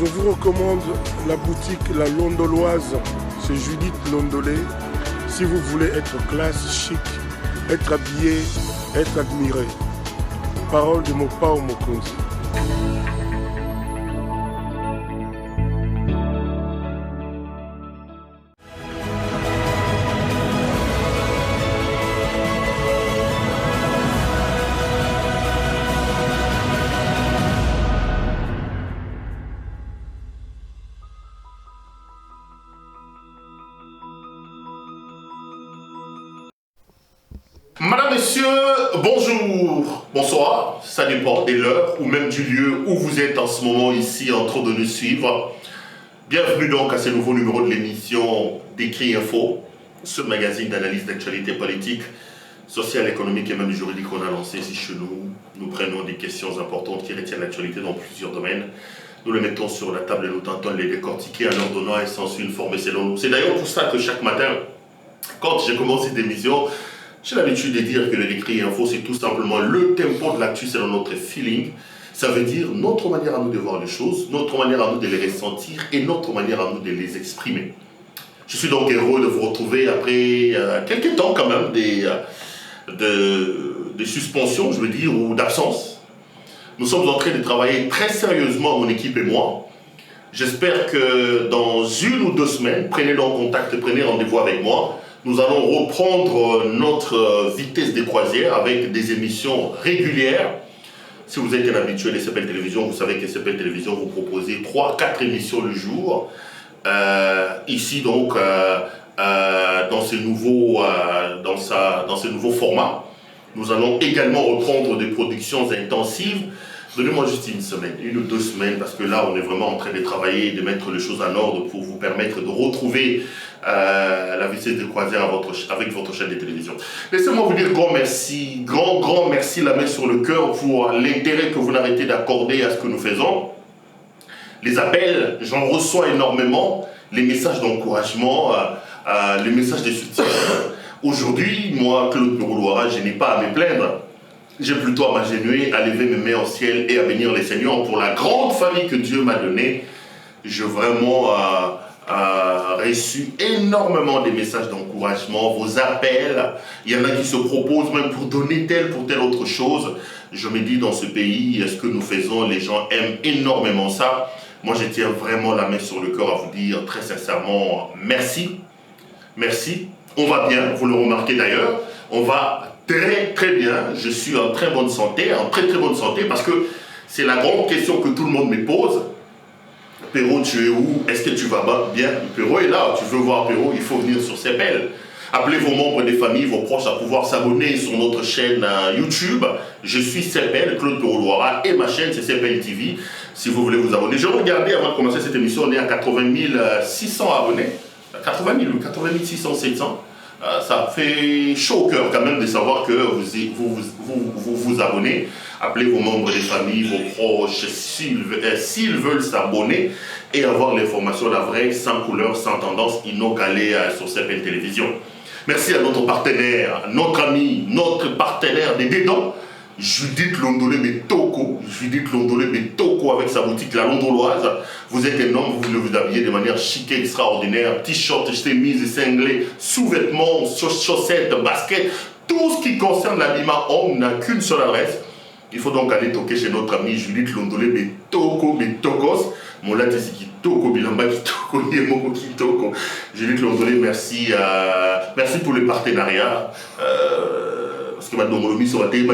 Je vous recommande la boutique La Londoloise, c'est Judith Londolé. Si vous voulez être classe, chic, être habillé, être admiré. Parole de Mopao Mokonzi. Madame, Messieurs, bonjour, bonsoir, ça dépend de l'heure ou même du lieu où vous êtes en ce moment ici en train de nous suivre. Bienvenue donc à ce nouveau numéro de l'émission d'Écrit Info, ce magazine d'analyse d'actualité politique, sociale, économique et même juridique qu'on a lancé ici chez nous. Nous prenons des questions importantes qui retiennent l'actualité dans plusieurs domaines. Nous les mettons sur la table et nous tentons de les décortiquer en leur donnant un sens une forme et selon nous. C'est d'ailleurs pour ça que chaque matin, quand j'ai commencé cette émission, j'ai l'habitude de dire que l'Écrit Info, c'est tout simplement le tempo de l'actu selon notre feeling. Ça veut dire notre manière à nous de voir les choses, notre manière à nous de les ressentir et notre manière à nous de les exprimer. Je suis donc heureux de vous retrouver après quelques temps quand même de suspension, je veux dire, ou d'absence. Nous sommes en train de travailler très sérieusement, mon équipe et moi. J'espère que dans 1 ou 2 semaines, prenez donc contact, prenez rendez-vous avec moi. Nous allons reprendre notre vitesse de croisière avec des émissions régulières. Si vous êtes un habitué de CPL Télévision, vous savez que CPL Télévision vous propose 3-4 émissions le jour. Ici donc, dans ce nouveau format, nous allons également reprendre des productions intensives. Donnez-moi juste 1 semaine, 1 ou 2 semaines, parce que là, on est vraiment en train de travailler, de mettre les choses en ordre pour vous permettre de retrouver la vitesse de croisière avec votre chaîne de télévision. Laissez-moi vous dire grand merci, grand merci, la main sur le cœur pour l'intérêt que vous n'arrêtez d'accorder à ce que nous faisons. Les appels, j'en reçois énormément, les messages d'encouragement, les messages de soutien. Aujourd'hui, moi, Claude Peroulouara, je n'ai pas à me plaindre. J'ai plutôt à m'agenouiller, à lever mes mains au ciel et à bénir les Seigneurs pour la grande famille que Dieu m'a donnée. J'ai vraiment reçu énormément de messages d'encouragement, vos appels. Il y en a qui se proposent même pour donner telle pour telle autre chose. Je me dis, dans ce pays, ce que nous faisons, les gens aiment énormément ça. Moi, je tiens vraiment la main sur le cœur à vous dire très sincèrement merci. Merci. On va bien, vous le remarquez d'ailleurs. On va très bien, je suis en très bonne santé, parce que c'est la grande question que tout le monde me pose. Perrault, tu es où? Est-ce que tu vas bien? Perrault est là, tu veux voir Perrault, il faut venir sur CPL. Appelez vos membres des familles, vos proches à pouvoir s'abonner sur notre chaîne YouTube. Je suis CPL, Claude Peroulouara, et ma chaîne c'est CPL TV, si vous voulez vous abonner. Je regardais avant de commencer cette émission, on est à 80 600 abonnés. 80 000 ou 80 600, 700. Ça fait chaud au cœur quand même de savoir que vous abonnez. Appelez vos membres des familles, vos proches, s'ils veulent s'abonner et avoir l'information, la vraie, sans couleur, sans tendance, ils n'ont qu'à aller sur CPL Télévision. Merci à notre partenaire, notre ami, notre partenaire des Dédans, Judith Londolé Betoko. Judith Londolé Betoko avec sa boutique La Londoloise. Vous êtes un homme, vous voulez vous habiller de manière chic et extraordinaire. T-shirt, chemise, cinglé, sous-vêtements, chaussettes, baskets. Tout ce qui concerne l'habillement homme n'a qu'une seule adresse. Il faut donc aller toquer chez notre ami Judith Londolé Betoko, Betokos. Mon là, c'est qui toko, bilamba qui toko, yemo qui toko. Judith Londolé, merci pour le partenariat. Parce que maintenant, mon sur la télé,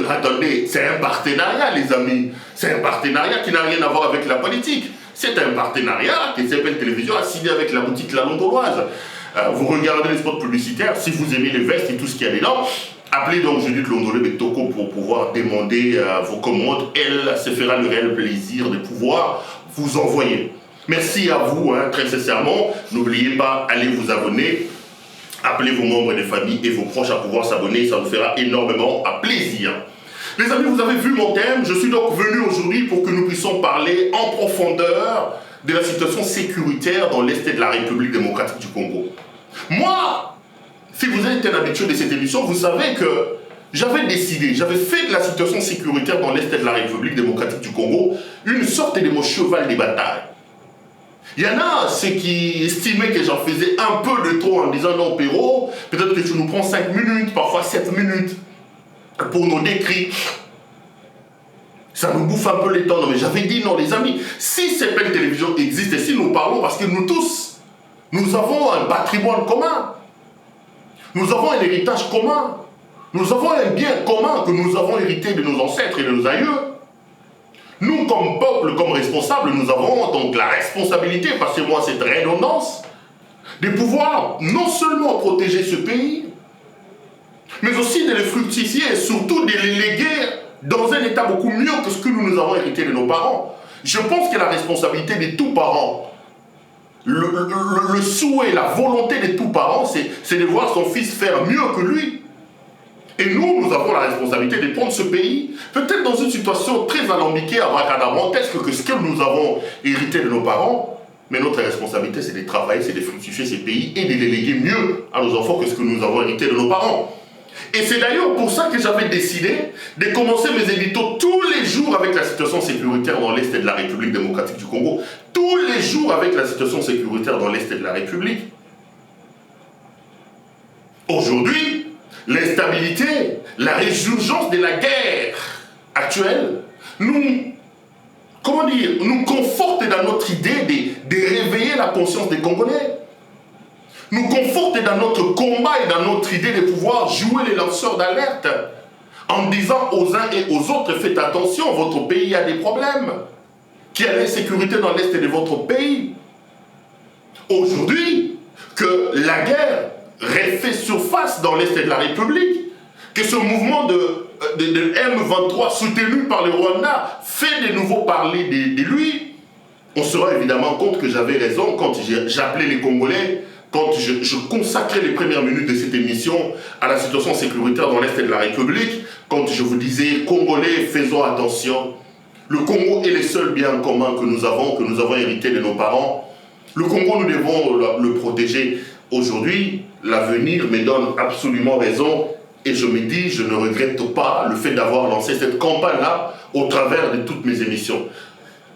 attendez, c'est un partenariat, les amis. C'est un partenariat qui n'a rien à voir avec la politique. C'est un partenariat qui s'appelle Télévision, a signé avec la boutique La Londoloise. Vous regardez les spots publicitaires, si vous aimez les vestes et tout ce qu'il y a dedans, appelez donc Judith Londolé Betoko pour pouvoir demander vos commandes. Elle se fera le réel plaisir de pouvoir vous envoyer. Merci à vous, très sincèrement. N'oubliez pas, allez vous abonner. Appelez vos membres des familles et vos proches à pouvoir s'abonner, ça nous fera énormément plaisir. Les amis, vous avez vu mon thème, je suis donc venu aujourd'hui pour que nous puissions parler en profondeur de la situation sécuritaire dans l'Est de la République démocratique du Congo. Moi, si vous êtes un habitué de cette émission, vous savez que j'avais décidé, j'avais fait de la situation sécuritaire dans l'Est de la République démocratique du Congo une sorte de mon cheval de bataille. Il y en a ceux qui estimaient que j'en faisais un peu de trop en disant non, Perrault, peut-être que tu nous prends 5 minutes, parfois 7 minutes pour nos décrits. Ça nous bouffe un peu les temps. Non, mais j'avais dit non, les amis, si CEPEL Télévision existe et si nous parlons, parce que nous tous, nous avons un patrimoine commun. Nous avons un héritage commun. Nous avons un bien commun que nous avons hérité de nos ancêtres et de nos aïeux. Nous, comme peuple, comme responsables, nous avons donc la responsabilité, passez-moi cette redondance, de pouvoir non seulement protéger ce pays, mais aussi de le fructifier et surtout de le léguer dans un état beaucoup mieux que ce que nous avons hérité de nos parents. Je pense que la responsabilité de tous parents, le souhait, la volonté de tous parents, c'est de voir son fils faire mieux que lui. Et nous avons la responsabilité de prendre ce pays, peut-être dans une situation très alambiquée, abracadabrantesque que ce que nous avons hérité de nos parents, mais notre responsabilité, c'est de travailler, c'est de fructifier ces pays et de les léguer mieux à nos enfants que ce que nous avons hérité de nos parents. Et c'est d'ailleurs pour ça que j'avais décidé de commencer mes éditos tous les jours avec la situation sécuritaire dans l'Est de la République démocratique du Congo, tous les jours avec la situation sécuritaire dans l'Est de la République. Aujourd'hui, l'instabilité, la résurgence de la guerre actuelle nous conforte dans notre idée de réveiller la conscience des Congolais. Nous conforte dans notre combat et dans notre idée de pouvoir jouer les lanceurs d'alerte en disant aux uns et aux autres, faites attention, votre pays a des problèmes. Qu'il y a l'insécurité dans l'Est de votre pays. Aujourd'hui, que la guerre refait surface dans l'Est de la République, que ce mouvement de M23 soutenu par le Rwanda fait de nouveau parler de lui, on se rend évidemment compte que j'avais raison quand j'appelais les Congolais, quand je consacrais les premières minutes de cette émission à la situation sécuritaire dans l'Est de la République, quand je vous disais, Congolais, faisons attention, le Congo est le seul bien commun que nous avons hérité de nos parents. Le Congo, nous devons le protéger. Aujourd'hui, l'avenir me donne absolument raison et je me dis, je ne regrette pas le fait d'avoir lancé cette campagne-là au travers de toutes mes émissions.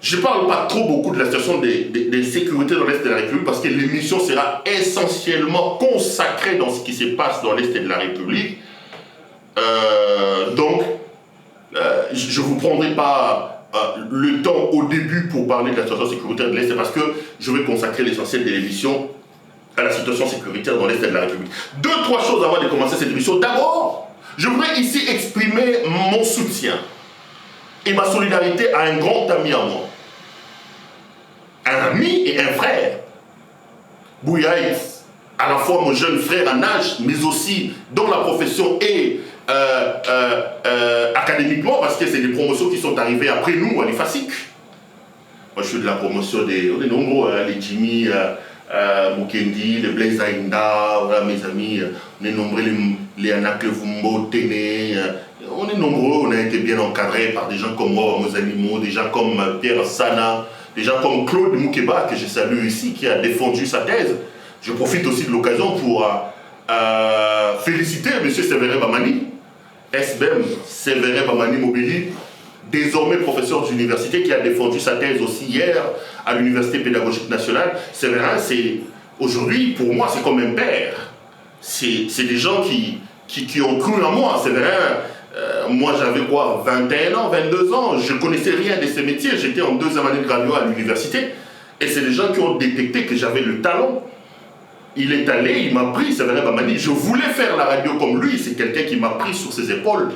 Je ne parle pas trop beaucoup de la situation de sécurité dans l'Est de la République parce que l'émission sera essentiellement consacrée dans ce qui se passe dans l'Est de la République. Donc, je ne vous prendrai pas le temps au début pour parler de la situation sécuritaire de l'Est parce que je vais consacrer l'essentiel de l'émission à la situation sécuritaire dans l'Est de la République. 2-3 choses avant de commencer cette émission. D'abord, je voudrais ici exprimer mon soutien et ma solidarité à un grand ami à moi. Un ami et un frère. Bouyaïs, à la fois mon jeune frère en âge, mais aussi dans la profession et académiquement, parce que c'est des promotions qui sont arrivées après nous à l'IFASIC. Moi, je suis de la promotion on est nombreux, les Jimmy, Mukendi, les Blaise Aïnda, voilà, mes amis, on est nombreux, les Anak Vumbo, Téné, on est nombreux, on a été bien encadrés par des gens comme moi, nos animaux, des gens comme Pierre Sana, des gens comme Claude Moukeba, que je salue ici, qui a défendu sa thèse. Je profite aussi de l'occasion pour féliciter M. Séverin Bamani, SBM Séverin Bamani Mobili, désormais professeur d'université, qui a défendu sa thèse aussi hier à l'Université pédagogique nationale. Séverin, c'est aujourd'hui, pour moi, c'est comme un père. C'est des gens qui ont cru en moi. Séverin, moi j'avais quoi, 21 ans, 22 ans, je ne connaissais rien de ces métiers, j'étais en 2e année de radio à l'université, et c'est des gens qui ont détecté que j'avais le talent. Il est allé, il m'a pris, Séverin Bamani, je voulais faire la radio comme lui, c'est quelqu'un qui m'a pris sur ses épaules.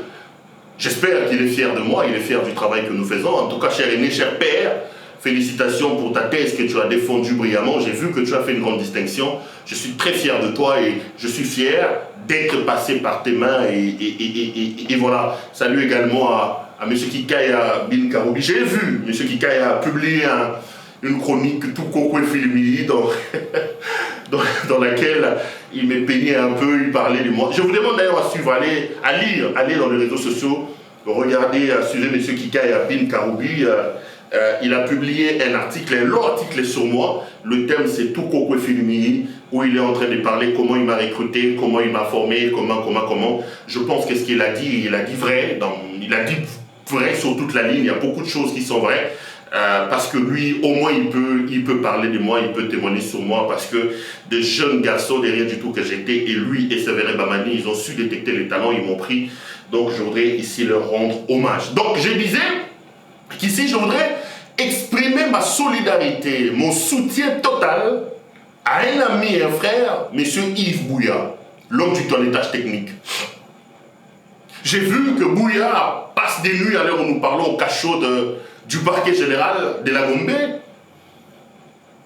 J'espère qu'il est fier de moi, il est fier du travail que nous faisons. En tout cas, cher aîné, cher père, félicitations pour ta thèse que tu as défendue brillamment. J'ai vu que tu as fait une grande distinction. Je suis très fier de toi et je suis fier d'être passé par tes mains. Et voilà. Salut également à M. Kikaya Bin Karoubi. J'ai vu, M. Kikaya a publié une chronique tout coco et filmé dans laquelle il me peignait un peu, il parlait de moi. Je vous demande d'ailleurs à suivre, aller dans les réseaux sociaux, regardez, suivez M. Kikaya Bin Karoubi. Il a publié un long article sur moi. Le thème c'est tout coco et filmé, où il est en train de parler comment il m'a recruté, comment il m'a formé, comment. Je pense que ce qu'il a dit, il a dit vrai. Il a dit vrai sur toute la ligne. Il y a beaucoup de choses qui sont vraies. parce que lui, au moins, il peut parler de moi, il peut témoigner sur moi, parce que de jeunes garçons, de rien du tout que j'étais, et lui et Séverin Bamani, ils ont su détecter les talents, ils m'ont pris. Donc, je voudrais ici leur rendre hommage. Donc, je disais qu'ici, je voudrais exprimer ma solidarité, mon soutien total à un ami et un frère, M. Yves Bouya, l'homme du toilettage technique. J'ai vu que Bouya passe des nuits à l'heure où nous parlons au cachot du parquet général de la Gombe.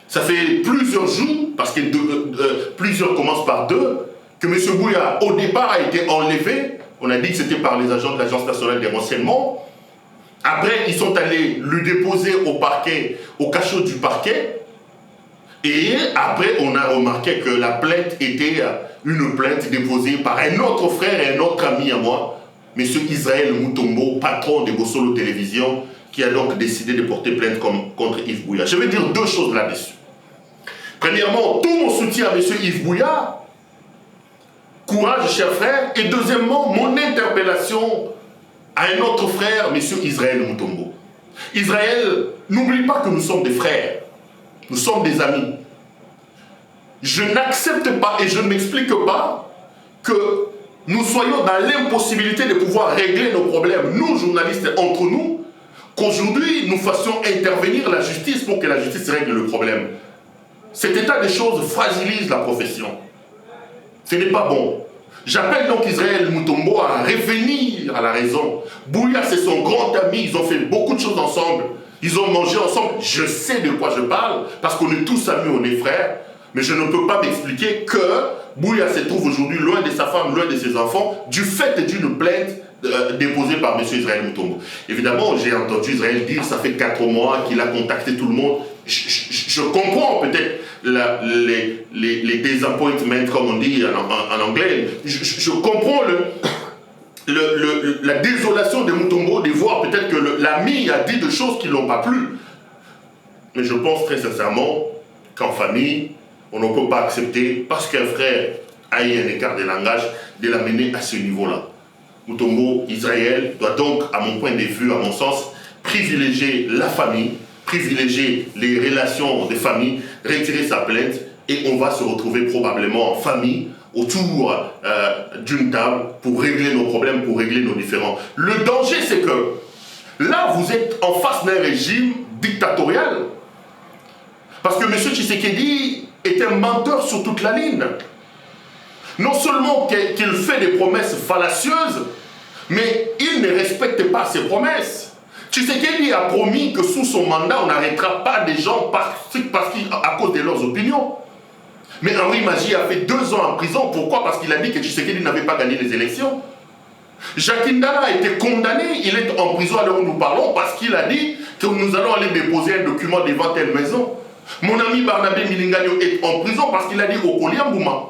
Ça fait plusieurs jours, parce que plusieurs commencent par deux, que M. Bouya, au départ, a été enlevé. On a dit que c'était par les agents de l'Agence nationale des renseignements. Après, ils sont allés lui déposer au parquet, au cachot du parquet. Et après, on a remarqué que la plainte était une plainte déposée par un autre frère et un autre ami à moi, M. Israël Mutombo, patron de Bossolo Télévision, qui a donc décidé de porter plainte contre Yves Bouya. Je vais dire deux choses là-dessus. Premièrement, tout mon soutien à M. Yves Bouya, courage, cher frère. Et deuxièmement, mon interpellation à un autre frère, M. Israël Mutombo. Israël, n'oublie pas que nous sommes des frères. Nous sommes des amis. Je n'accepte pas et je ne m'explique pas que nous soyons dans l'impossibilité de pouvoir régler nos problèmes, nous, journalistes, entre nous, qu'aujourd'hui, nous fassions intervenir la justice pour que la justice règle le problème. Cet état des choses fragilise la profession. Ce n'est pas bon. J'appelle donc Israël Mutombo à revenir à la raison. Bouya, c'est son grand ami, ils ont fait beaucoup de choses ensemble. Ils ont mangé ensemble. Je sais de quoi je parle, parce qu'on est tous amis, on est frères. Mais je ne peux pas m'expliquer que Bouya se trouve aujourd'hui loin de sa femme, loin de ses enfants, du fait d'une plainte déposée par M. Israël Mutombo. Évidemment, j'ai entendu Israël dire, ça fait 4 mois qu'il a contacté tout le monde. Je comprends peut-être les disappointments, comme on dit en anglais. Je comprends la désolation de Mutombo de voir peut-être que l'ami a dit des choses qui ne l'ont pas plu. Mais je pense très sincèrement qu'en famille, on ne peut pas accepter, parce qu'un frère a eu un écart de langage, de l'amener à ce niveau-là. Mutombo, Israël, doit donc, à mon point de vue, à mon sens, privilégier la famille, privilégier les relations de famille, retirer sa plainte, et on va se retrouver probablement en famille, autour d'une table, pour régler nos problèmes, pour régler nos différends. Le danger, c'est que là, vous êtes en face d'un régime dictatorial. Parce que M. Tshisekedi est un menteur sur toute la ligne. Non seulement qu'il fait des promesses fallacieuses, mais il ne respecte pas ses promesses. Tshisekedi a promis que sous son mandat, on n'arrêtera pas des gens à cause de leurs opinions. Mais Henri Magie a fait 2 ans en prison. Pourquoi? Parce qu'il a dit que Tshisekedi n'avait pas gagné les élections. Jacques Ndala a été condamné, il est en prison à l'heure où nous parlons, parce qu'il a dit que nous allons aller déposer un document devant telle maison. Mon ami Barnabé Milingano est en prison parce qu'il a dit au Koliambouma.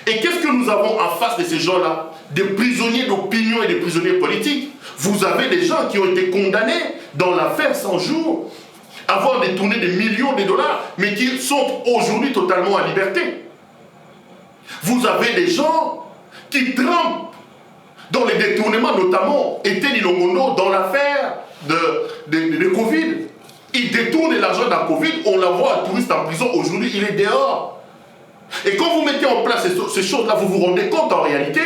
Et qu'est-ce que nous avons en face de ces gens-là? Des prisonniers d'opinion et des prisonniers politiques. Vous avez des gens qui ont été condamnés dans l'affaire 100 jours, avoir détourné des millions de dollars, mais qui sont aujourd'hui totalement en liberté. Vous avez des gens qui trempent dans les détournements, notamment Etienne Ilongondo dans l'affaire de Covid. Il détourne l'argent d'un Covid, on l'envoie un touriste en prison, aujourd'hui il est dehors. Et quand vous mettez en place ces choses-là, vous vous rendez compte en réalité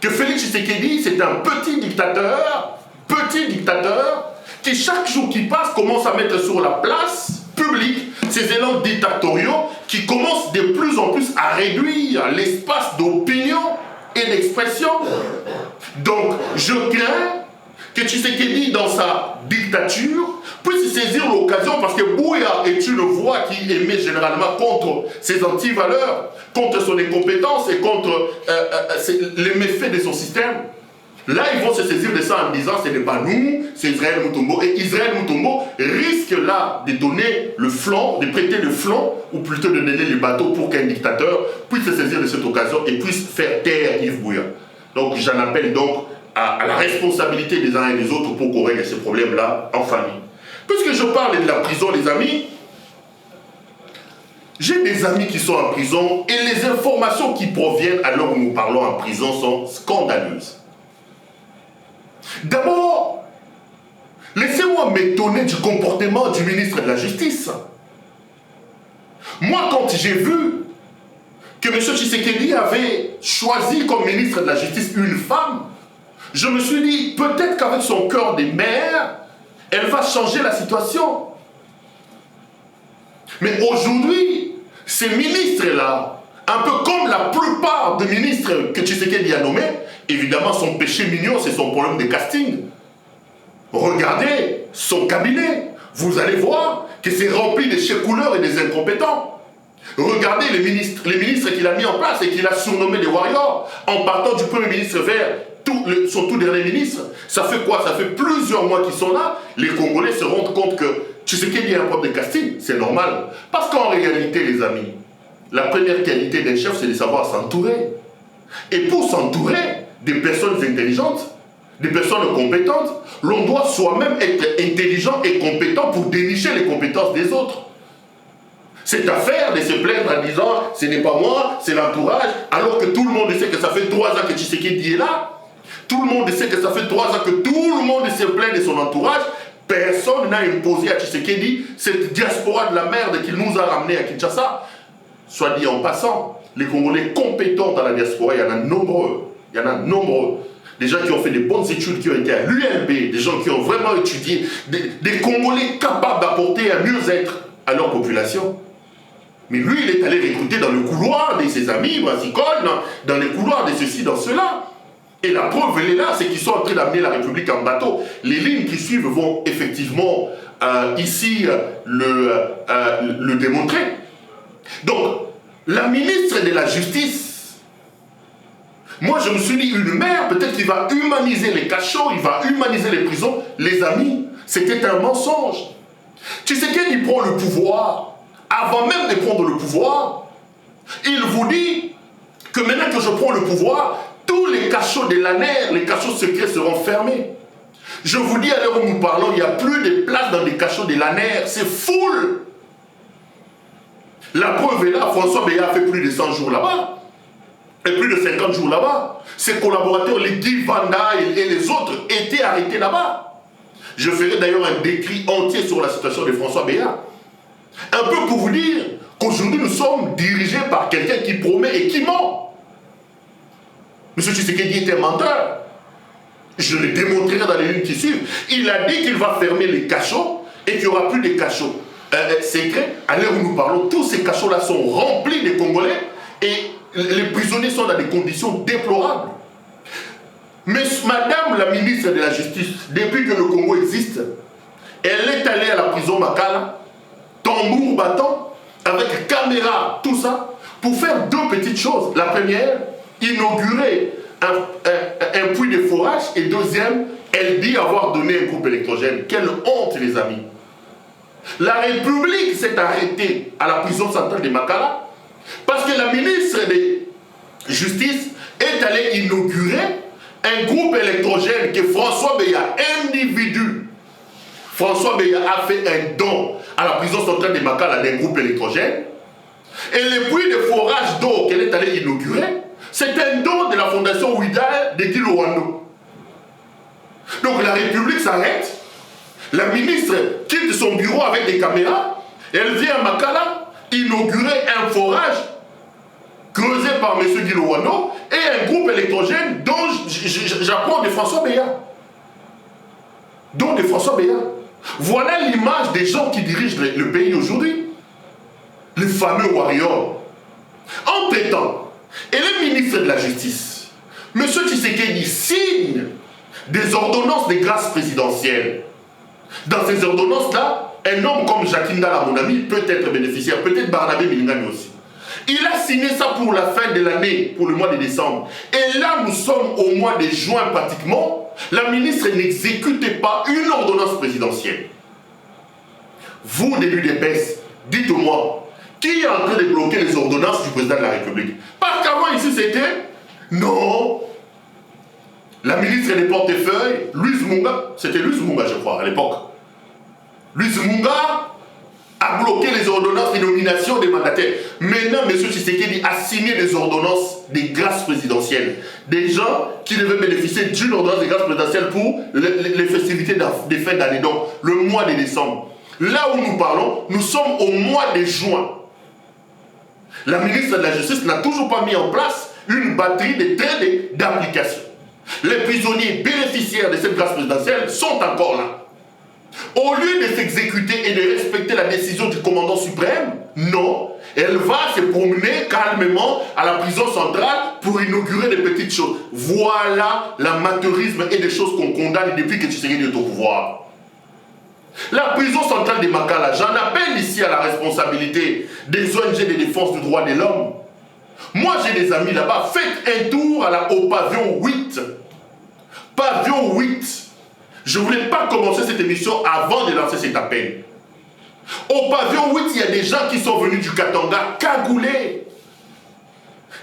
que Félix Tshisekedi, c'est un petit dictateur, qui chaque jour qui passe commence à mettre sur la place publique ces élans dictatoriaux qui commencent de plus en plus à réduire l'espace d'opinion et d'expression. Donc, je crains que Tshisekedi, dans sa dictature, puisse saisir l'occasion, parce que Bouya est une voix qui émet généralement contre ses anti-valeurs, contre son incompétence et contre les méfaits de son système. Là, ils vont se saisir de ça en disant ce n'est pas nous, c'est Israël Mutombo. Et Israël Mutombo risque là de donner le flanc, de prêter le flanc, ou plutôt de donner le bateau pour qu'un dictateur puisse se saisir de cette occasion et puisse faire taire Yves Bouya. Donc j'en appelle donc à la responsabilité des uns et des autres pour qu'on règle ces problèmes-là en famille. Puisque je parle de la prison, les amis, j'ai des amis qui sont en prison et les informations qui proviennent à l'heure où nous parlons en prison sont scandaleuses. D'abord, Laissez-moi m'étonner du comportement du ministre de la Justice. Moi, quand j'ai vu que M. Tshisekedi avait choisi comme ministre de la Justice une femme, je me suis dit, peut-être qu'avec son cœur des mères, elle va changer la situation. Mais aujourd'hui, ces ministres-là, un peu comme la plupart des ministres que Tshisekedi a nommés, évidemment, son péché mignon, c'est son problème de casting. Regardez son cabinet, vous allez voir que c'est rempli de chefs-couleurs et des incompétents. Regardez les ministres qu'il a mis en place et qu'il a surnommés des warriors, en partant du premier ministre vers son tout dernier ministre. Ça fait quoi? Ça fait plusieurs mois qu'ils sont là. Les Congolais se rendent compte que Tshisekedi a un problème de casting, c'est normal. Parce qu'en réalité, les amis, la première qualité d'un chef, c'est de savoir s'entourer. Et pour s'entourer des personnes intelligentes, des personnes compétentes, l'on doit soi-même être intelligent et compétent pour dénicher les compétences des autres. Cette affaire de se plaindre en disant « ce n'est pas moi, c'est l'entourage », alors que tout le monde sait que ça fait 3 ans que Tshisekedi est là, tout le monde sait que ça fait 3 ans que tout le monde se plaint de son entourage, personne n'a imposé à Tshisekedi cette diaspora de la merde qu'il nous a ramené à Kinshasa. Soit dit en passant, les Congolais compétents dans la diaspora, il y en a nombreux. Il y en a nombreux. Des gens qui ont fait des bonnes études, qui ont été à l'ULB, des gens qui ont vraiment étudié, des Congolais capables d'apporter un mieux-être à leur population. Mais lui, il est allé recruter dans le couloir de ses amis brassicoles, dans les couloirs de ceci, dans cela. Et la preuve, elle est là, c'est qu'ils sont en train d'amener la République en bateau. Les lignes qui suivent vont effectivement ici le démontrer. Donc, la ministre de la Justice, moi je me suis dit, une mère, peut-être qu'il va humaniser les cachots, il va humaniser les prisons. Les amis, c'était un mensonge. Tu sais qu'il prend le pouvoir. Avant même de prendre le pouvoir, il vous dit que maintenant que je prends le pouvoir, tous les cachots de l'ANER, les cachots secrets seront fermés. Je vous dis à l'heure où nous parlons, il n'y a plus de place dans les cachots de l'ANER, c'est full. La preuve est là, François Béa a fait plus de 100 jours là-bas, et plus de 50 jours là-bas. Ses collaborateurs, les Guy Vanda et les autres, étaient arrêtés là-bas. Je ferai d'ailleurs un décrit entier sur la situation de François Béa. Un peu pour vous dire qu'aujourd'hui nous sommes dirigés par quelqu'un qui promet et qui ment. M. Tshisekedi est un menteur. Je le démontrerai dans les lignes qui suivent. Il a dit qu'il va fermer les cachots et qu'il n'y aura plus de cachots secrets. À l'heure où nous parlons, tous ces cachots-là sont remplis de Congolais et les prisonniers sont dans des conditions déplorables. Mais Madame la ministre de la Justice, depuis que le Congo existe, elle est allée à la prison Makala, tambour battant, avec caméra, tout ça, pour faire 2 petites choses. La première, inaugurer un puits de forage, et deuxième, elle dit avoir donné un groupe électrogène. Quelle honte, les amis. La République s'est arrêtée à la prison centrale de Makala parce que la ministre de Justice est allée inaugurer un groupe électrogène que François Béa, individu, François Béa a fait un don à la prison centrale de Makala d'un groupe électrogène. Et le puits de forage d'eau qu'elle est allée inaugurer, c'est un don de la fondation Ouida de Guy Lowando. Donc la République s'arrête, la ministre quitte son bureau avec des caméras, et elle vient à Makala inaugurer un forage creusé par M. Guy Lowando et un groupe électrogène dont j'apprends de François Béa. Donc de François Béa. Voilà l'image des gens qui dirigent le pays aujourd'hui. Les fameux warriors. Entre-temps, et le ministre de la Justice, M. Tshisekedi signe des ordonnances de grâce présidentielle. Dans ces ordonnances-là, un homme comme Jacques Ndala, mon ami, peut être bénéficiaire, peut-être Barnabé Milingani aussi. Il a signé ça pour la fin de l'année, pour le mois de décembre. Et là, nous sommes au mois de juin pratiquement. La ministre n'exécute pas une ordonnance présidentielle. Vous, de l'UDPS, dites-moi, qui est en train de bloquer les ordonnances du président de la République? Parce qu'avant, ici, c'était... Non. La ministre des portefeuilles, Louise Munga, c'était Louise Munga, je crois, à l'époque. Louise Munga a bloqué les ordonnances de nomination des mandataires. Maintenant, M. Tshisekedi a signé des ordonnances des grâces présidentielles. Des gens qui devaient bénéficier d'une ordonnance de grâce présidentielle pour les festivités des fêtes d'année, donc le mois de décembre. Là où nous parlons, nous sommes au mois de juin. La ministre de la Justice n'a toujours pas mis en place une batterie de traits d'application. Les prisonniers bénéficiaires de cette grâce présidentielle sont encore là. Au lieu de s'exécuter et de respecter la décision du commandant suprême, non, elle va se promener calmement à la prison centrale pour inaugurer des petites choses. Voilà l'amateurisme et des choses qu'on condamne depuis que Tshisekedi est au pouvoir. La prison centrale de Makala, j'en appelle ici à la responsabilité des ONG de défense du droit de l'homme. Moi j'ai des amis là-bas, faites un tour au pavillon 8. Pavillon 8. Je ne voulais pas commencer cette émission avant de lancer cet appel. Au pavillon 8, il y a des gens qui sont venus du Katanga, cagoulés,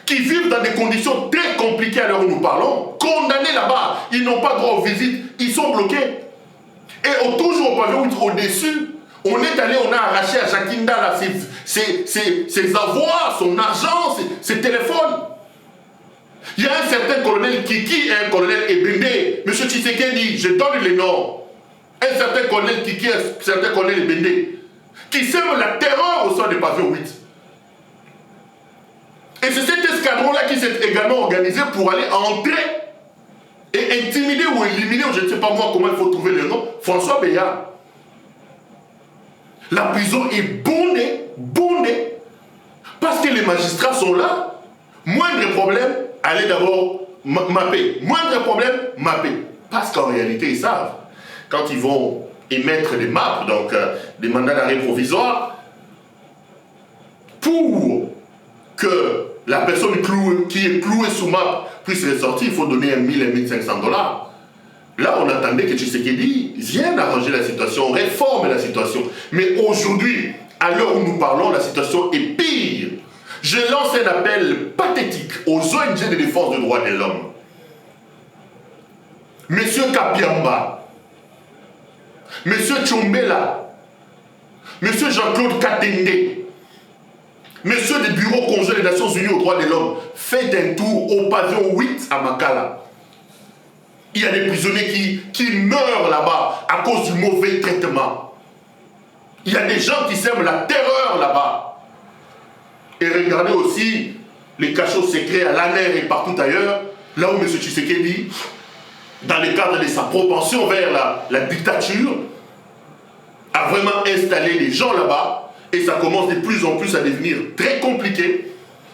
qui vivent dans des conditions très compliquées à l'heure où nous parlons, condamnés là-bas. Ils n'ont pas droit aux visites, ils sont bloqués. Et toujours au pavillon 8, au-dessus, on est allé, on a arraché à Jakinda là, ses avoirs, son argent, ses téléphones. Il y a un certain colonel Kiki et un colonel Ebende. M. Tshisekedi, je donne les noms. Un certain colonel Kiki et un certain colonel Ebende. Qui sèment la terreur au sein du pavillon 8. Et c'est cet escadron-là qui s'est également organisé pour aller entrer et intimider ou éliminer, ou je ne sais pas moi comment il faut trouver le nom, François Béat. La prison est bondée, parce que les magistrats sont là. Moindre problème, allez d'abord mapper. Moindre problème, mapper. Parce qu'en réalité, ils savent, quand ils vont émettre des maps, donc des mandats d'arrêt provisoires, pour que la personne qui est clouée sous map puisse ressortir, il faut donner 1 000 à 1 500 $. Là, on attendait que Tshisekedi vienne arranger la situation, réforme la situation. Mais aujourd'hui, à l'heure où nous parlons, la situation est pire. Je lance un appel pathétique aux ONG de défense des droits de l'homme. Monsieur Kapiamba, Monsieur Tchombela, Monsieur Jean-Claude Katende, Monsieur des bureaux conjoints des Nations Unies aux droits de l'homme, faites un tour au pavillon 8 à Makala. Il y a des prisonniers qui meurent là-bas à cause du mauvais traitement. Il y a des gens qui sèment la terreur là-bas. Et regardez aussi les cachots secrets à l'ANER et partout ailleurs, là où M. Tshisekedi, dans le cadre de sa propension vers la dictature, a vraiment installé des gens là-bas, et ça commence de plus en plus à devenir très compliqué.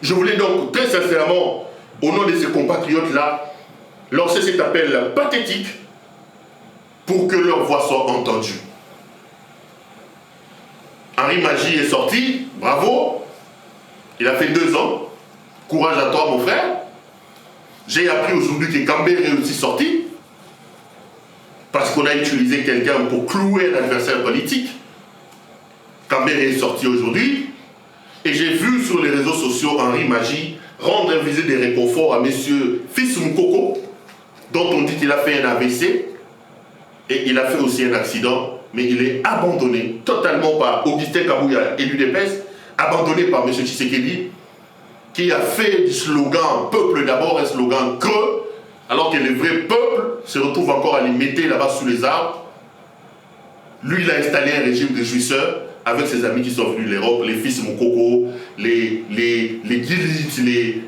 Je voulais donc très sincèrement, au nom de ces compatriotes-là, lancer cet appel pathétique pour que leur voix soit entendue. Henri Magie est sorti, bravo, il a fait 2 ans, courage à toi mon frère. J'ai appris aujourd'hui que Kambere est aussi sorti, parce qu'on a utilisé quelqu'un pour clouer un adversaire politique. Kambere est sorti aujourd'hui, et j'ai vu sur les réseaux sociaux Henri Magie rendre une visite de réconfort à M. Fils Moukoko, dont on dit qu'il a fait un AVC, et il a fait aussi un accident, mais il est abandonné totalement par Augustin Kabouya, élu des PES, abandonné par M. Tshisekedi, qui a fait du slogan « Peuple d'abord » un slogan creux, alors que le vrai peuple se retrouve encore à les mettre là-bas sous les arbres. Lui, il a installé un régime de jouisseurs avec ses amis qui sont venus de l'Europe, les fils Moukoko, les Gilits,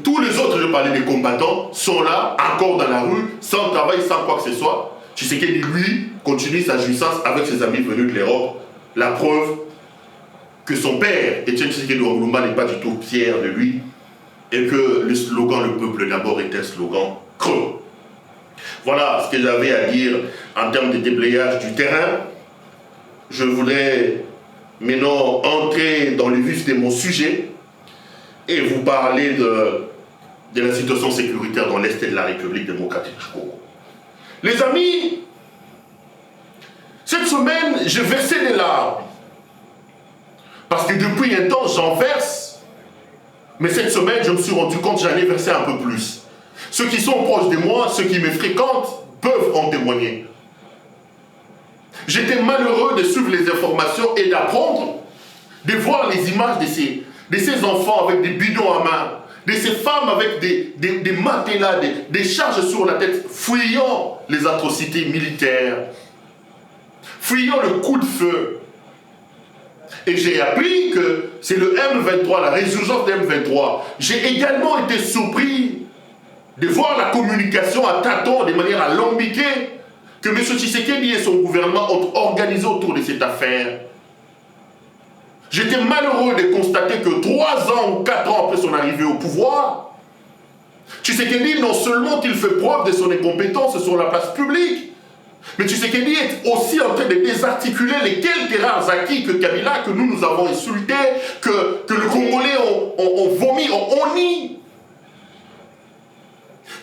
tous les autres, je parlais des combattants, sont là, encore dans la rue, sans travail, sans quoi que ce soit. Tshisekedi, lui, continue sa jouissance avec ses amis venus de l'Europe. La preuve que son père, Etienne Tshisekedi Ouangulumba, n'est pas du tout fier de lui, et que le slogan « Le peuple d'abord » est un slogan creux. Voilà ce que j'avais à dire en termes de déblayage du terrain. Je voudrais maintenant entrer dans le vif de mon sujet et vous parler de la situation sécuritaire dans l'Est de la République démocratique du Congo. Les amis, cette semaine, j'ai versé des larmes. Parce que depuis un temps, j'en verse. Mais cette semaine, je me suis rendu compte que j'en ai versé un peu plus. Ceux qui sont proches de moi, ceux qui me fréquentent, peuvent en témoigner. J'étais malheureux de suivre les informations et d'apprendre, de voir les images de ces enfants avec des bidons à main, de ces femmes avec des matelas, des charges sur la tête, fuyant les atrocités militaires, fuyant le coup de feu. Et j'ai appris que c'est le M23, la résurgence de M23. J'ai également été surpris de voir la communication à tâtons, de manière alambiquée, que M. Tshisekedi et son gouvernement ont organisé autour de cette affaire. J'étais malheureux de constater que 3 ans ou 4 ans après son arrivée au pouvoir, Tshisekedi, non seulement qu'il fait preuve de son incompétence sur la place publique, mais Tshisekedi est aussi en train de désarticuler les quelques rares acquis que Kabila, que nous avons insultés, que le Congolais ont vomi, ont honni.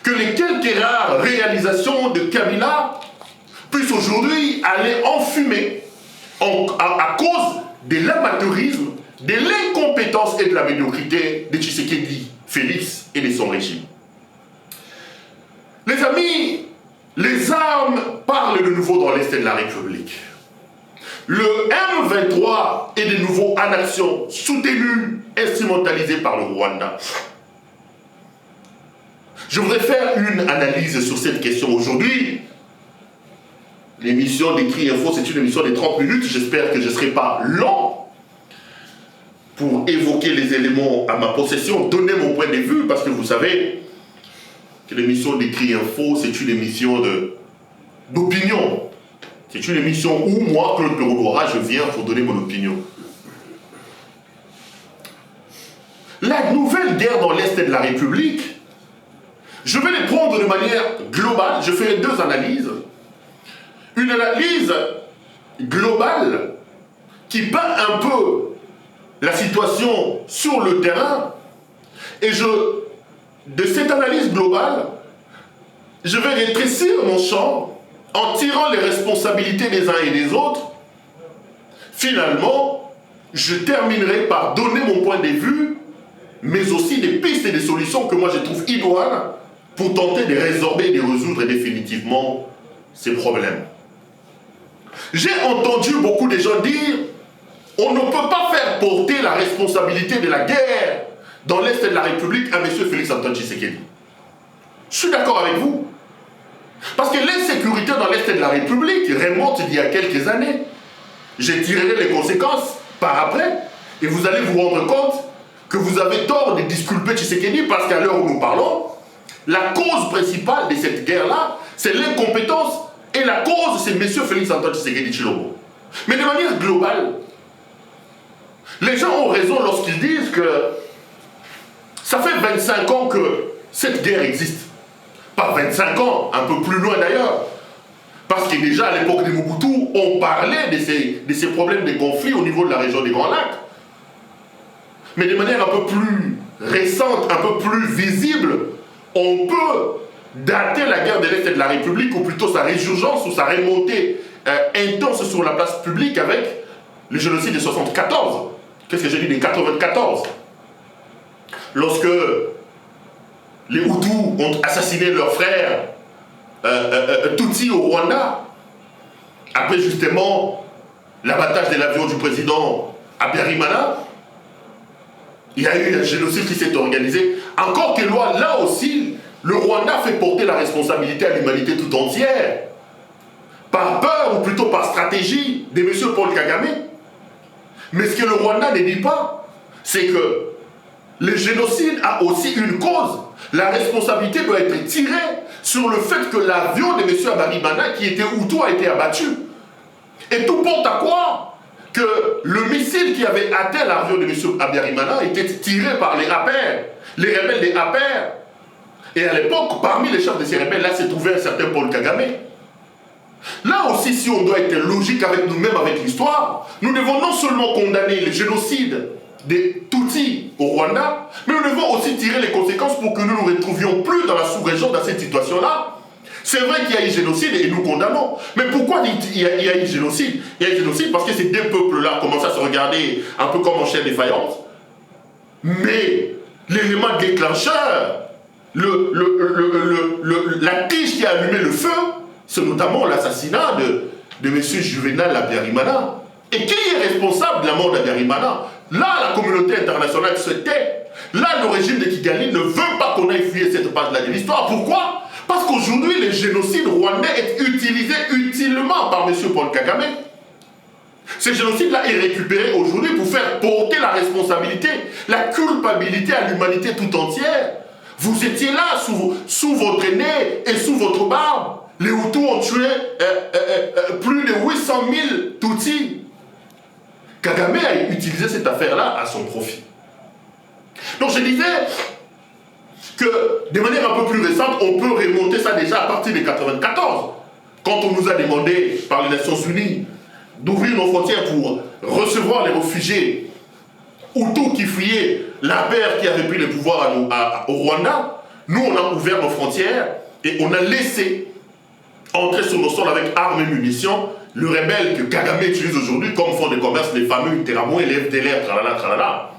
Que les quelques rares réalisations de Kabila puissent aujourd'hui aller enfumer à cause de l'amateurisme, de l'incompétence et de la médiocrité de Tshisekedi, Félix et de son régime. Les amis, les armes parlent de nouveau dans l'Est de la République. Le M23 est de nouveau en action, soutenu, instrumentalisé par le Rwanda. Je voudrais faire une analyse sur cette question aujourd'hui. L'émission d'Écrit Info, c'est une émission de 30 minutes. J'espère que je ne serai pas lent pour évoquer les éléments à ma possession, donner mon point de vue, parce que vous savez que l'émission d'Écrit Info, c'est une émission d'opinion. C'est une émission où moi, Claude Perodora, je viens pour donner mon opinion. La nouvelle guerre dans l'Est de la République, je vais les prendre de manière globale. Je ferai 2 analyses. Une analyse globale qui peint un peu la situation sur le terrain. Et de cette analyse globale, je vais rétrécir mon champ en tirant les responsabilités des uns et des autres. Finalement, je terminerai par donner mon point de vue, mais aussi des pistes et des solutions que moi je trouve idoines pour tenter de résorber et de résoudre définitivement ces problèmes. J'ai entendu beaucoup de gens dire on ne peut pas faire porter la responsabilité de la guerre dans l'Est de la République à M. Félix-Antoine Tshisekedi. Je suis d'accord avec vous. Parce que l'insécurité dans l'Est de la République remonte d'il y a quelques années. J'ai tiré les conséquences par après et vous allez vous rendre compte que vous avez tort de disculper Tshisekedi parce qu'à l'heure où nous parlons, la cause principale de cette guerre-là, c'est l'incompétence et la cause, c'est M. Félix-Antoine Tshisekedi Tshilombo. Mais de manière globale, les gens ont raison lorsqu'ils disent que ça fait 25 ans que cette guerre existe. Pas 25 ans, un peu plus loin d'ailleurs. Parce que déjà à l'époque de Mobutu, on parlait de ces problèmes de conflits au niveau de la région des Grands Lacs. Mais de manière un peu plus récente, un peu plus visible, on peut dater la guerre de l'Est de la République, ou plutôt sa résurgence ou sa remontée intense sur la place publique avec le génocide de 74. Qu'est-ce que j'ai dit de 94? Lorsque les Hutus ont assassiné leur frère Tutsi au Rwanda, après justement l'abattage de l'avion du président Habyarimana, il y a eu un génocide qui s'est organisé. Encore que là aussi, le Rwanda fait porter la responsabilité à l'humanité tout entière, par peur ou plutôt par stratégie de M. Paul Kagame. Mais ce que le Rwanda ne dit pas, c'est que le génocide a aussi une cause. La responsabilité doit être tirée sur le fait que l'avion de M. Habyarimana, qui était Hutu, a été abattu. Et tout porte à croire que le missile qui avait atteint l'avion de M. Habyarimana était tiré par les APR, les rebelles des APR. Et à l'époque, parmi les chefs de ces rebelles-là, se trouvait un certain Paul Kagame. Là aussi, si on doit être logique avec nous-mêmes, avec l'histoire, nous devons non seulement condamner le génocide des Tutsis au Rwanda, mais nous devons aussi tirer les conséquences pour que nous ne nous retrouvions plus dans la sous-région dans cette situation-là. C'est vrai qu'il y a eu génocide et nous condamnons. Mais pourquoi il y a eu génocide? Il y a eu génocide parce que ces deux peuples-là commencent à se regarder un peu comme en chaîne défaillante. Mais l'élément déclencheur, la tige qui a allumé le feu, c'est notamment l'assassinat de M. Juvenal Habyarimana. Et qui est responsable de la mort d'Habyarimana? Là, la communauté internationale se tait. Là, le régime de Kigali ne veut pas qu'on aille fouiller cette page-là de l'histoire. Pourquoi? Parce qu'aujourd'hui, le génocide rwandais est utilisé utilement par M. Paul Kagame. Ce génocide-là est récupéré aujourd'hui pour faire porter la responsabilité, la culpabilité à l'humanité tout entière. Vous étiez là sous votre nez et sous votre barbe. Les Hutus ont tué plus de 800 000 Tutsis. Kagame a utilisé cette affaire-là à son profit. Donc je disais que de manière un peu plus récente, on peut remonter ça déjà à partir de 1994, quand on nous a demandé par les Nations Unies d'ouvrir nos frontières pour recevoir les réfugiés Hutus qui fuyaient la paire qui avait pris le pouvoir au Rwanda. Nous, on a ouvert nos frontières et on a laissé entrer sur nos sols avec armes et munitions le rebelle que Kagame utilise aujourd'hui comme fonds de commerce, les fameux Interamo et les FDLR, tralala, tralala.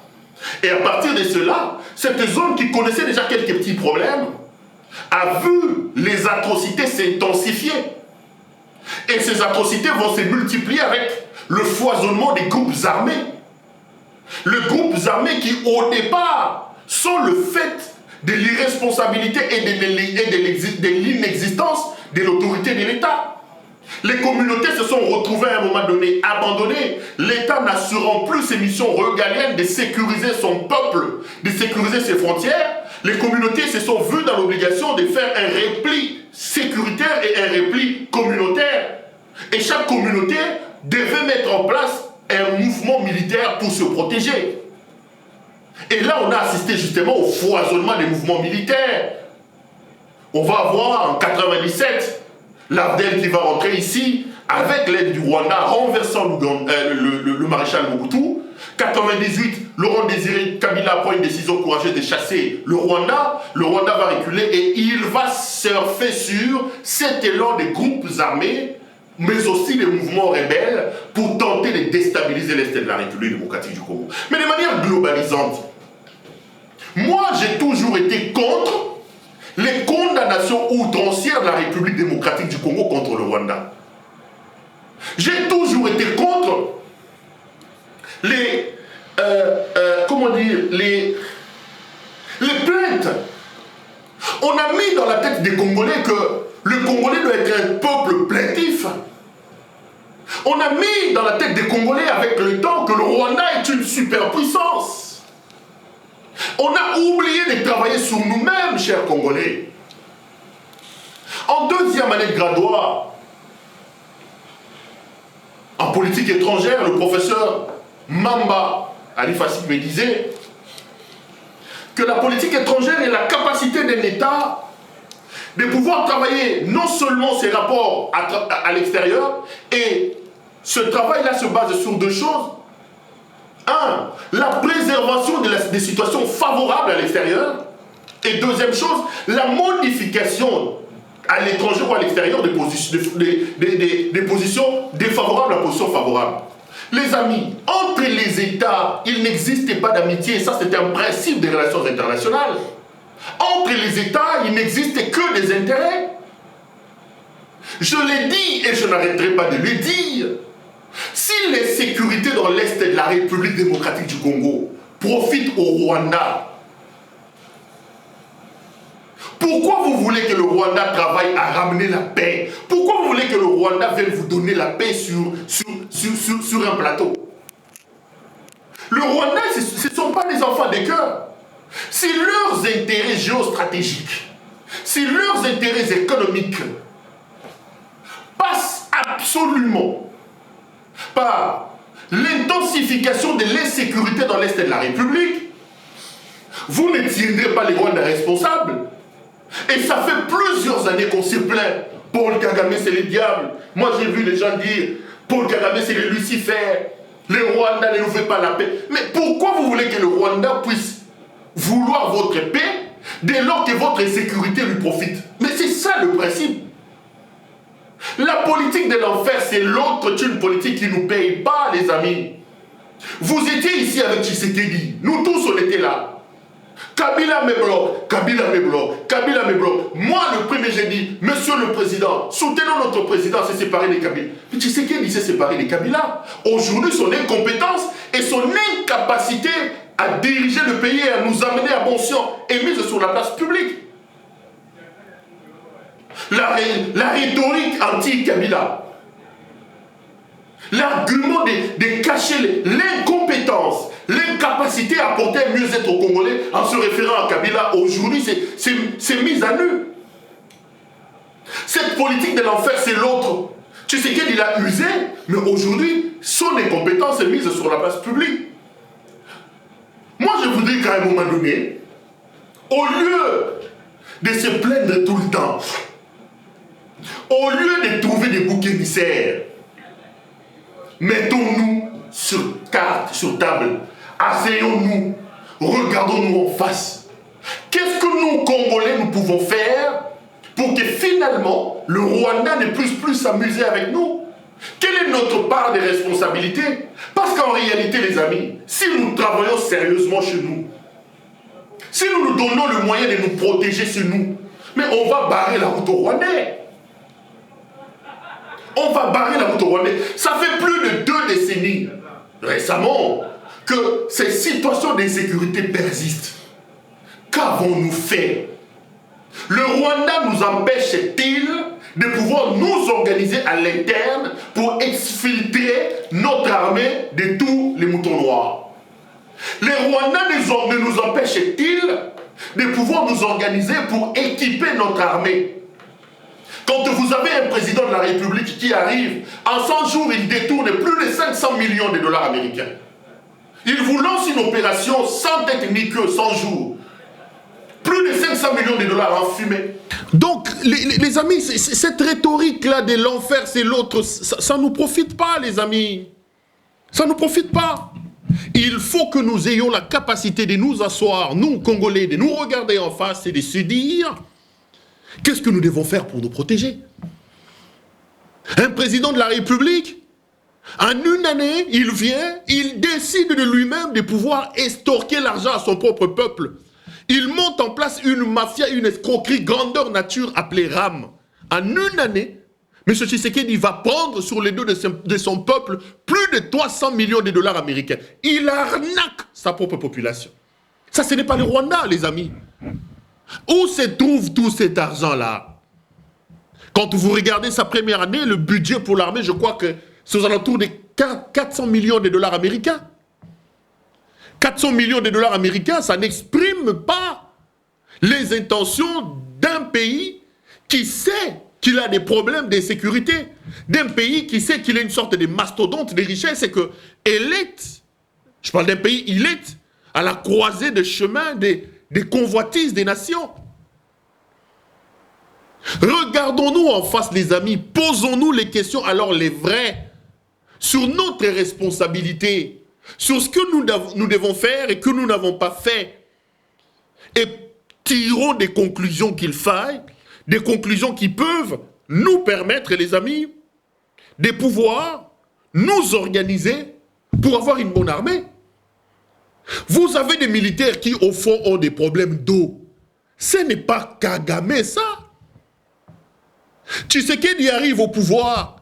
Et à partir de cela, cette zone qui connaissait déjà quelques petits problèmes a vu les atrocités s'intensifier. Et ces atrocités vont se multiplier avec le foisonnement des groupes armés. Les groupes armés qui, au départ, sont le fait de l'irresponsabilité et de l'inexistence de l'autorité de l'État. Les communautés se sont retrouvées à un moment donné abandonnées, l'État n'assurant plus ses missions régaliennes de sécuriser son peuple, de sécuriser ses frontières. Les communautés se sont vues dans l'obligation de faire un repli sécuritaire et un repli communautaire. Et chaque communauté devait mettre en place un mouvement militaire pour se protéger. Et là, on a assisté justement au foisonnement des mouvements militaires. On va avoir en 1997 l'Abdel qui va rentrer ici avec l'aide du Rwanda, renversant le maréchal Mobutu. 98, Laurent Désiré Kabila prend une décision courageuse de chasser le Rwanda. Le Rwanda va reculer et il va surfer sur cet élan des groupes armés, mais aussi des mouvements rebelles pour tenter de déstabiliser l'Est de la République démocratique du Congo. Mais de manière globalisante, moi j'ai toujours été contre les condamnations outrancières de la République démocratique du Congo contre le Rwanda. J'ai toujours été contre les plaintes. On a mis dans la tête des Congolais que le Congolais doit être un peuple plaintif. On a mis dans la tête des Congolais avec le temps que le Rwanda est une superpuissance. On a oublié de travailler sur nous-mêmes, chers Congolais. En deuxième année de graduat, en politique étrangère, le professeur Mamba Ali Fassi me disait que la politique étrangère est la capacité d'un État de pouvoir travailler non seulement ses rapports à l'extérieur, et ce travail-là se base sur deux choses. Un, la préservation des situations favorables à l'extérieur. Et deuxième chose, la modification à l'étranger ou à l'extérieur des positions défavorables à positions favorables. Les amis, entre les États, il n'existe pas d'amitié. Ça, c'est un principe des relations internationales. Entre les États, il n'existe que des intérêts. Je l'ai dit et je n'arrêterai pas de le dire. Si les sécurités dans l'Est de la République démocratique du Congo profitent au Rwanda, pourquoi vous voulez que le Rwanda travaille à ramener la paix? Pourquoi vous voulez que le Rwanda vienne vous donner la paix sur un plateau? Le Rwanda, ce ne sont pas des enfants des cœurs. Si leurs intérêts géostratégiques, si leurs intérêts économiques passent absolument par l'intensification de l'insécurité dans l'Est de la République, vous ne tiendrez pas les Rwandais responsables. Et ça fait plusieurs années qu'on se plaint. Paul Kagame, c'est le diable. Moi, j'ai vu les gens dire Paul Kagame, c'est le Lucifer. Le Rwanda ne nous fait pas la paix. Mais pourquoi vous voulez que le Rwanda puisse vouloir votre paix dès lors que votre sécurité lui profite? Mais c'est ça le principe. La politique de l'enfer, c'est l'autre, une politique qui ne nous paye pas, les amis. Vous étiez ici avec Tshisekedi. Nous tous, on était là. Kabila me bloque, Kabila me bloque, Kabila me bloque. Moi, le premier, j'ai dit, monsieur le président, soutenons notre président, c'est séparer les Kabila. Mais tu sais qu'il s'est séparé les Kabila. Aujourd'hui, son incompétence et son incapacité à diriger le pays et à nous amener à bon sens est mise sur la place publique. La rhétorique anti-Kabila. L'argument de cacher l'incompétence, l'incapacité à apporter un mieux-être aux Congolais en se référant à Kabila, aujourd'hui, c'est mis à nu. Cette politique de l'enfer, c'est l'autre. Tu sais qu'il a usé, mais aujourd'hui, son incompétence est mise sur la place publique. Moi, je voudrais qu'à un moment donné, au lieu de se plaindre tout le temps, au lieu de trouver des boucs émissaires, mettons-nous sur carte, sur table, asseyons-nous, regardons-nous en face. Qu'est-ce que nous, Congolais, nous pouvons faire pour que finalement, le Rwanda ne puisse plus s'amuser avec nous? Quelle est notre part de responsabilité? Parce qu'en réalité, les amis, si nous travaillons sérieusement chez nous, si nous nous donnons le moyen de nous protéger chez nous, mais on va barrer la route au Rwandais. On va barrer la route au Rwandais. Ça fait plus de 2 décennies, récemment, que ces situations d'insécurité persistent. Qu'avons-nous fait? Le Rwanda nous empêche-t-il de pouvoir nous organiser à l'interne pour exfiltrer notre armée de tous les moutons noirs? Les Rwandais ne nous empêchent-ils de pouvoir nous organiser pour équiper notre armée? Quand vous avez un président de la République qui arrive, en 100 jours, il détourne plus de 500 millions de dollars américains. Il vous lance une opération sans tête ni queue, 100 jours. Plus de 500 millions de dollars en fumée. Donc, les amis, cette rhétorique-là de l'enfer, c'est l'autre, ça ne nous profite pas, les amis. Ça ne nous profite pas. Il faut que nous ayons la capacité de nous asseoir, nous, Congolais, de nous regarder en face et de se dire... Qu'est-ce que nous devons faire pour nous protéger? Un président de la République, en une année, il vient, il décide de lui-même de pouvoir estorquer l'argent à son propre peuple. Il monte en place une mafia, une escroquerie grandeur nature appelée RAM. En une année, M. Tshisekedi va prendre sur les dos de son peuple plus de 300 millions de dollars américains. Il arnaque sa propre population. Ça, ce n'est pas le Rwanda, les amis. Où se trouve tout cet argent-là? Quand vous regardez sa première année, le budget pour l'armée, je crois que c'est aux alentours de 400 millions de dollars américains. 400 millions de dollars américains, ça n'exprime pas les intentions d'un pays qui sait qu'il a des problèmes de sécurité, d'un pays qui sait qu'il a une sorte de mastodonte de richesse et que je parle d'un pays, il est à la croisée des chemins des convoitises des nations. Regardons-nous en face, les amis, posons-nous les questions, alors les vraies, sur notre responsabilité, sur ce que nous devons faire et que nous n'avons pas fait, et tirons des conclusions qu'il faille, des conclusions qui peuvent nous permettre, les amis, de pouvoir nous organiser pour avoir une bonne armée. Vous avez des militaires qui, au fond, ont des problèmes d'eau. Ce n'est pas Kagame, ça. Tshisekedi arrive au pouvoir.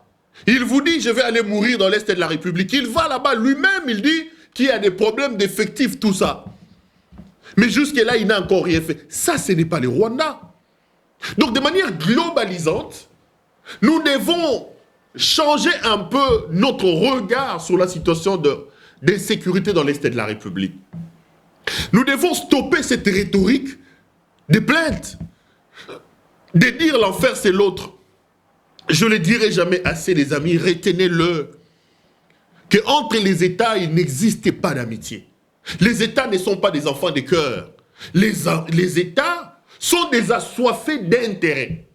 Il vous dit, je vais aller mourir dans l'Est de la République. Il va là-bas lui-même, il dit qu'il y a des problèmes d'effectifs, tout ça. Mais jusque-là, il n'a encore rien fait. Ça, ce n'est pas le Rwanda. Donc, de manière globalisante, nous devons changer un peu notre regard sur la situation d'insécurité dans l'Est de la République. Nous devons stopper cette rhétorique de plainte, de dire l'enfer c'est l'autre. Je ne le dirai jamais assez, les amis, retenez-le, qu'entre les États, il n'existe pas d'amitié. Les États ne sont pas des enfants de cœur. Les États sont des assoiffés d'intérêt.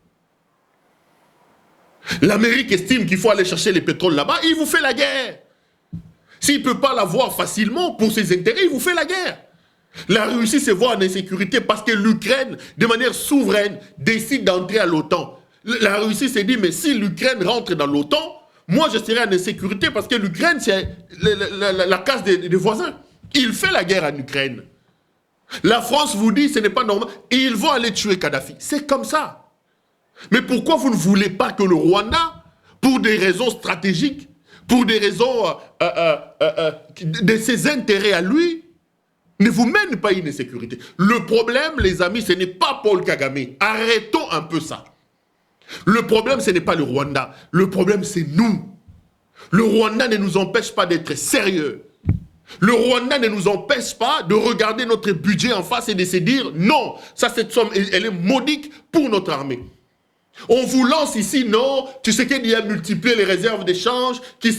L'Amérique estime qu'il faut aller chercher les pétroles là-bas, il vous fait la guerre. S'il ne peut pas l'avoir facilement pour ses intérêts, il vous fait la guerre. La Russie se voit en insécurité parce que l'Ukraine, de manière souveraine, décide d'entrer à l'OTAN. La Russie s'est dit, mais si l'Ukraine rentre dans l'OTAN, moi je serai en insécurité parce que l'Ukraine, c'est la case des voisins. Il fait la guerre en Ukraine. La France vous dit ce n'est pas normal. Et ils vont aller tuer Kadhafi. C'est comme ça. Mais pourquoi vous ne voulez pas que le Rwanda, pour des raisons stratégiques, pour des raisons de ses intérêts à lui, ne vous mène pas une insécurité? Le problème, les amis, ce n'est pas Paul Kagame. Arrêtons un peu ça. Le problème, ce n'est pas le Rwanda. Le problème, c'est nous. Le Rwanda ne nous empêche pas d'être sérieux. Le Rwanda ne nous empêche pas de regarder notre budget en face et de se dire non, ça, cette somme, elle est modique pour notre armée. On vous lance ici, non, tu sais qu'il y a multiplié les réserves d'échange qui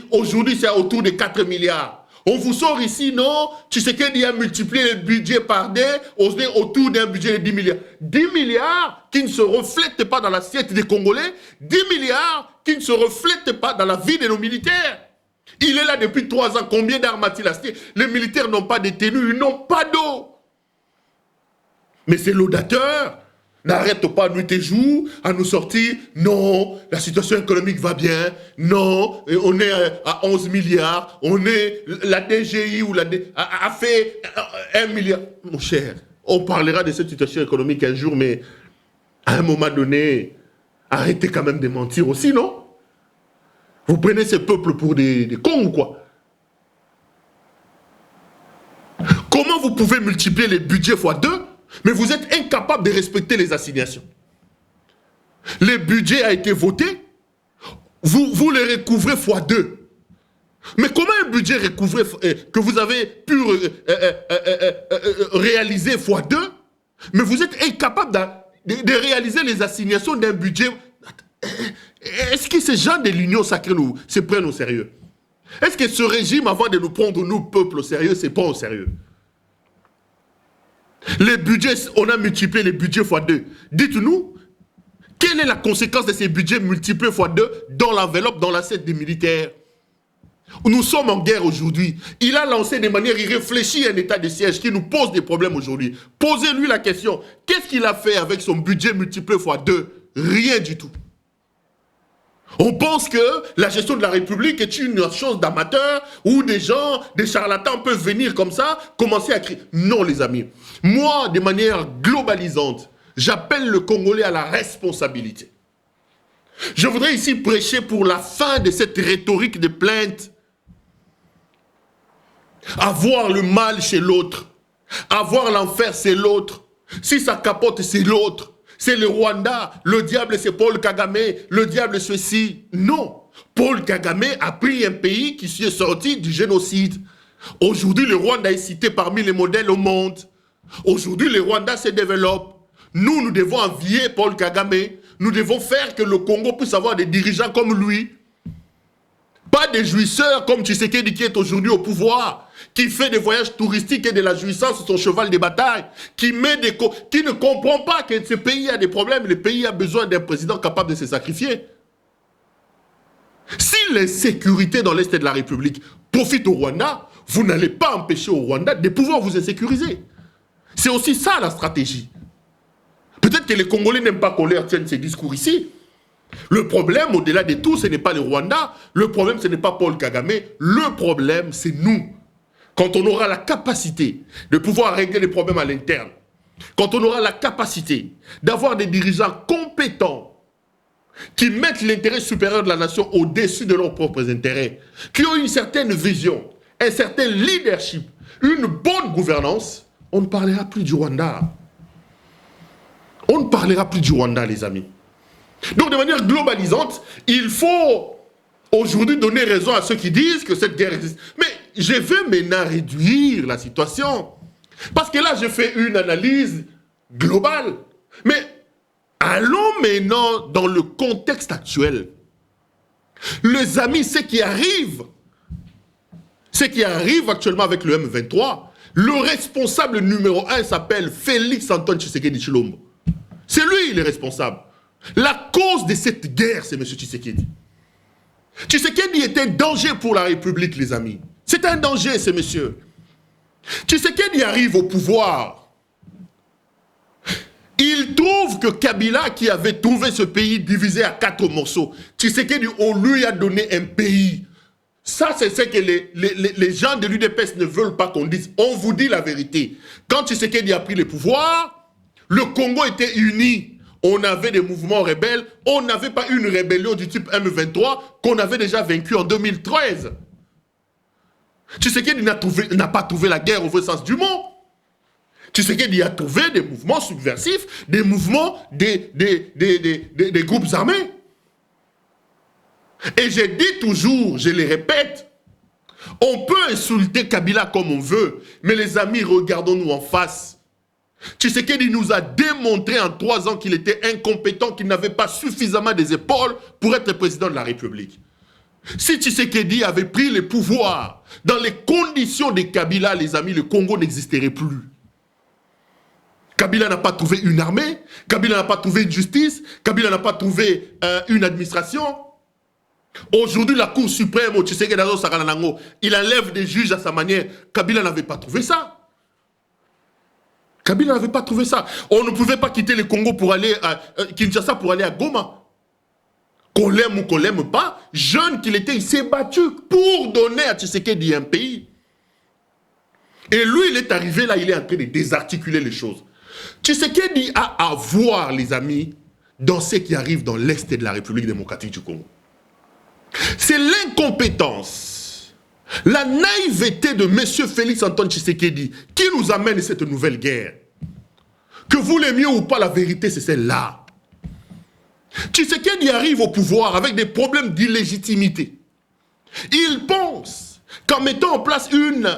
aujourd'hui, c'est autour de 4 milliards. On vous sort ici, non, tu sais qu'il y a multiplié le budget par deux, autour d'un budget de 10 milliards. 10 milliards qui ne se reflètent pas dans l'assiette des Congolais, 10 milliards qui ne se reflètent pas dans la vie de nos militaires. Il est là depuis 3 ans. Combien d'armes a-t-il acheté? Les militaires n'ont pas de tenue, ils n'ont pas d'eau. Mais c'est l'audateur. N'arrête pas nuit et jour à nous sortir. Non, la situation économique va bien. Non, on est à 11 milliards. La DGI ou a fait 1 milliard. Mon cher, on parlera de cette situation économique un jour, mais à un moment donné, arrêtez quand même de mentir aussi, non? Vous prenez ces peuples pour des cons ou quoi? Comment vous pouvez multiplier les budgets fois 2, mais vous êtes incapable de respecter les assignations? Le budget a été voté, vous le recouvrez fois 2. Mais comment un budget recouvré que vous avez pu réaliser fois 2, mais vous êtes incapable de réaliser les assignations d'un budget? Est-ce que ces gens de l'Union sacrée se prennent au sérieux? Est-ce que ce régime, avant de nous prendre, nous, peuple, au sérieux, c'est pas au sérieux? Les budgets, on a multiplié les budgets fois 2. Dites-nous, quelle est la conséquence de ces budgets multipliés fois 2 dans l'enveloppe, dans l'assiette des militaires? Nous sommes en guerre aujourd'hui. Il a lancé de manière irréfléchie un état de siège qui nous pose des problèmes aujourd'hui. Posez-lui la question. Qu'est-ce qu'il a fait avec son budget multiplié fois 2? Rien du tout. On pense que la gestion de la République est une chose d'amateur où des gens, des charlatans peuvent venir comme ça, commencer à crier. Non, les amis. Moi, de manière globalisante, j'appelle le Congolais à la responsabilité. Je voudrais ici prêcher pour la fin de cette rhétorique de plainte. Avoir le mal chez l'autre. Avoir l'enfer, c'est l'autre. Si ça capote, c'est l'autre. C'est le Rwanda, le diable c'est Paul Kagame, le diable ceci. Non, Paul Kagame a pris un pays qui s'est sorti du génocide. Aujourd'hui, le Rwanda est cité parmi les modèles au monde. Aujourd'hui, le Rwanda se développe. Nous devons envier Paul Kagame. Nous devons faire que le Congo puisse avoir des dirigeants comme lui. Pas des jouisseurs comme Tshisekedi qui est aujourd'hui au pouvoir, qui fait des voyages touristiques et de la jouissance sur son cheval de bataille, qui ne comprend pas que ce pays a des problèmes, le pays a besoin d'un président capable de se sacrifier. Si l'insécurité dans l'Est de la République profite au Rwanda, vous n'allez pas empêcher au Rwanda de pouvoir vous insécuriser. C'est aussi ça la stratégie. Peut-être que les Congolais n'aiment pas qu'on leur tienne ces discours ici. Le problème, au-delà de tout, ce n'est pas le Rwanda. Le problème, ce n'est pas Paul Kagame. Le problème, c'est nous. Quand on aura la capacité de pouvoir régler les problèmes à l'interne, quand on aura la capacité d'avoir des dirigeants compétents qui mettent l'intérêt supérieur de la nation au-dessus de leurs propres intérêts, qui ont une certaine vision, un certain leadership, une bonne gouvernance, on ne parlera plus du Rwanda. On ne parlera plus du Rwanda, les amis. Donc, de manière globalisante, il faut aujourd'hui donner raison à ceux qui disent que cette guerre existe. Mais je vais maintenant réduire la situation. Parce que là, je fais une analyse globale. Mais allons maintenant dans le contexte actuel. Les amis, ce qui arrive actuellement avec le M23, le responsable numéro 1 s'appelle Félix Antoine Tshisekedi Tshilombo. C'est lui le responsable. La cause de cette guerre, c'est M. Tshisekedi. Tshisekedi est un danger pour la République, les amis. C'est un danger, ce monsieur. Tshisekedi arrive au pouvoir. Il trouve que Kabila, qui avait trouvé ce pays divisé à 4 morceaux, Tshisekedi, on lui a donné un pays. Ça, c'est ce que les gens de l'UDPS ne veulent pas qu'on dise. On vous dit la vérité. Quand Tshisekedi a pris le pouvoir, le Congo était uni. On avait des mouvements rebelles. On n'avait pas une rébellion du type M23 qu'on avait déjà vaincu en 2013. Tshisekedi n'a pas trouvé la guerre au vrai sens du mot. Tshisekedi a trouvé des mouvements subversifs, des mouvements des groupes armés. Et j'ai dit toujours, je le répète, on peut insulter Kabila comme on veut, mais les amis, regardons-nous en face. Tshisekedi nous a démontré en 3 ans qu'il était incompétent, qu'il n'avait pas suffisamment des épaules pour être président de la République. Si Tshisekedi avait pris le pouvoir dans les conditions de Kabila, les amis, le Congo n'existerait plus. Kabila n'a pas trouvé une armée, Kabila n'a pas trouvé une justice, Kabila n'a pas trouvé une administration. Aujourd'hui, la Cour suprême, il enlève des juges à sa manière. Kabila n'avait pas trouvé ça. Kabila n'avait pas trouvé ça. On ne pouvait pas quitter le Congo pour aller à Kinshasa pour aller à Goma. Qu'on l'aime ou qu'on l'aime pas, jeune qu'il était, il s'est battu pour donner à Tshisekedi un pays. Et lui, il est arrivé là, il est en train de désarticuler les choses. Tshisekedi a à voir, les amis, dans ce qui arrive dans l'Est de la République démocratique du Congo. C'est l'incompétence, la naïveté de M. Félix Antoine Tshisekedi qui nous amène à cette nouvelle guerre. Que vous l'aimiez ou pas, la vérité, c'est celle-là. Tshisekedi arrive au pouvoir avec des problèmes d'illégitimité. Il pense qu'en mettant en place une